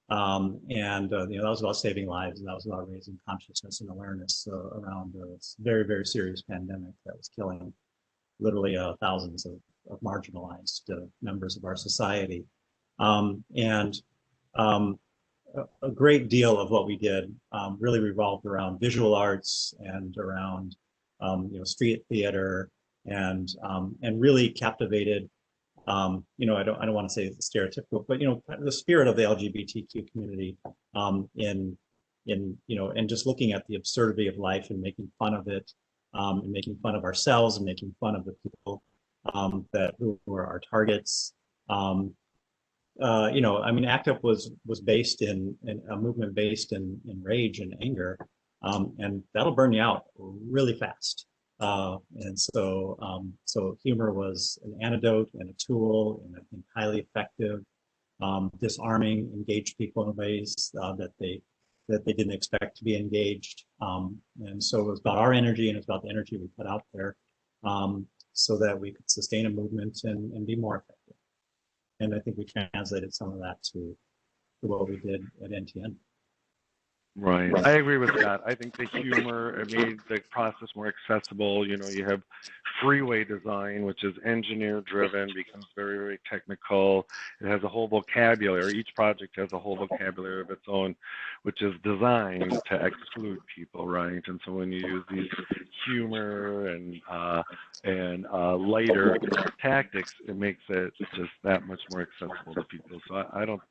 That was about saving lives, and that was about raising consciousness and awareness around this very, very serious pandemic that was killing literally thousands of marginalized members of our society. A great deal of what we did really revolved around visual arts and around street theater, and really captivated I don't want to say it's stereotypical, but the spirit of the LGBTQ community and just looking at the absurdity of life and making fun of it, and making fun of ourselves and making fun of the people who were our targets. ACT UP was based in a movement based in rage and anger, and that'll burn you out really fast. So humor was an antidote and a tool, and I think highly effective, disarming, engaged people in ways that they didn't expect to be engaged. And so it was about our energy, and it's about the energy we put out there, so that we could sustain a movement and be more effective. And I think we translated some of that to what we did at NTN. Right. I agree with that. I think the humor, it made the process more accessible. You have freeway design, which is engineer driven, becomes very, very technical. It has a whole vocabulary. Each project has a whole vocabulary of its own, which is designed to exclude people, right? And so when you use these humor and lighter tactics, it makes it just that much more accessible to people. So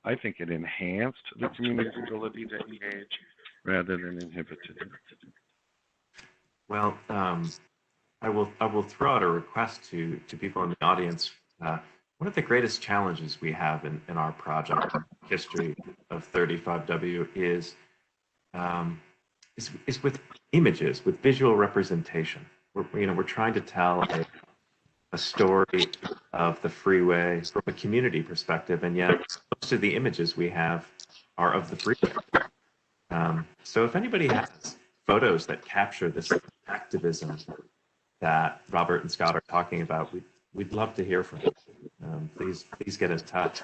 I think it enhanced the community's ability to engage rather than inhibited. Well, I will throw out a request to people in the audience. One of the greatest challenges we have in our project history of 35W is with images, with visual representation. We're trying to tell a story of the freeway from a community perspective, and yet most of the images we have are of the freeway. So if anybody has photos that capture this activism that Robert and Scott are talking about, we'd love to hear from you. Please get in touch.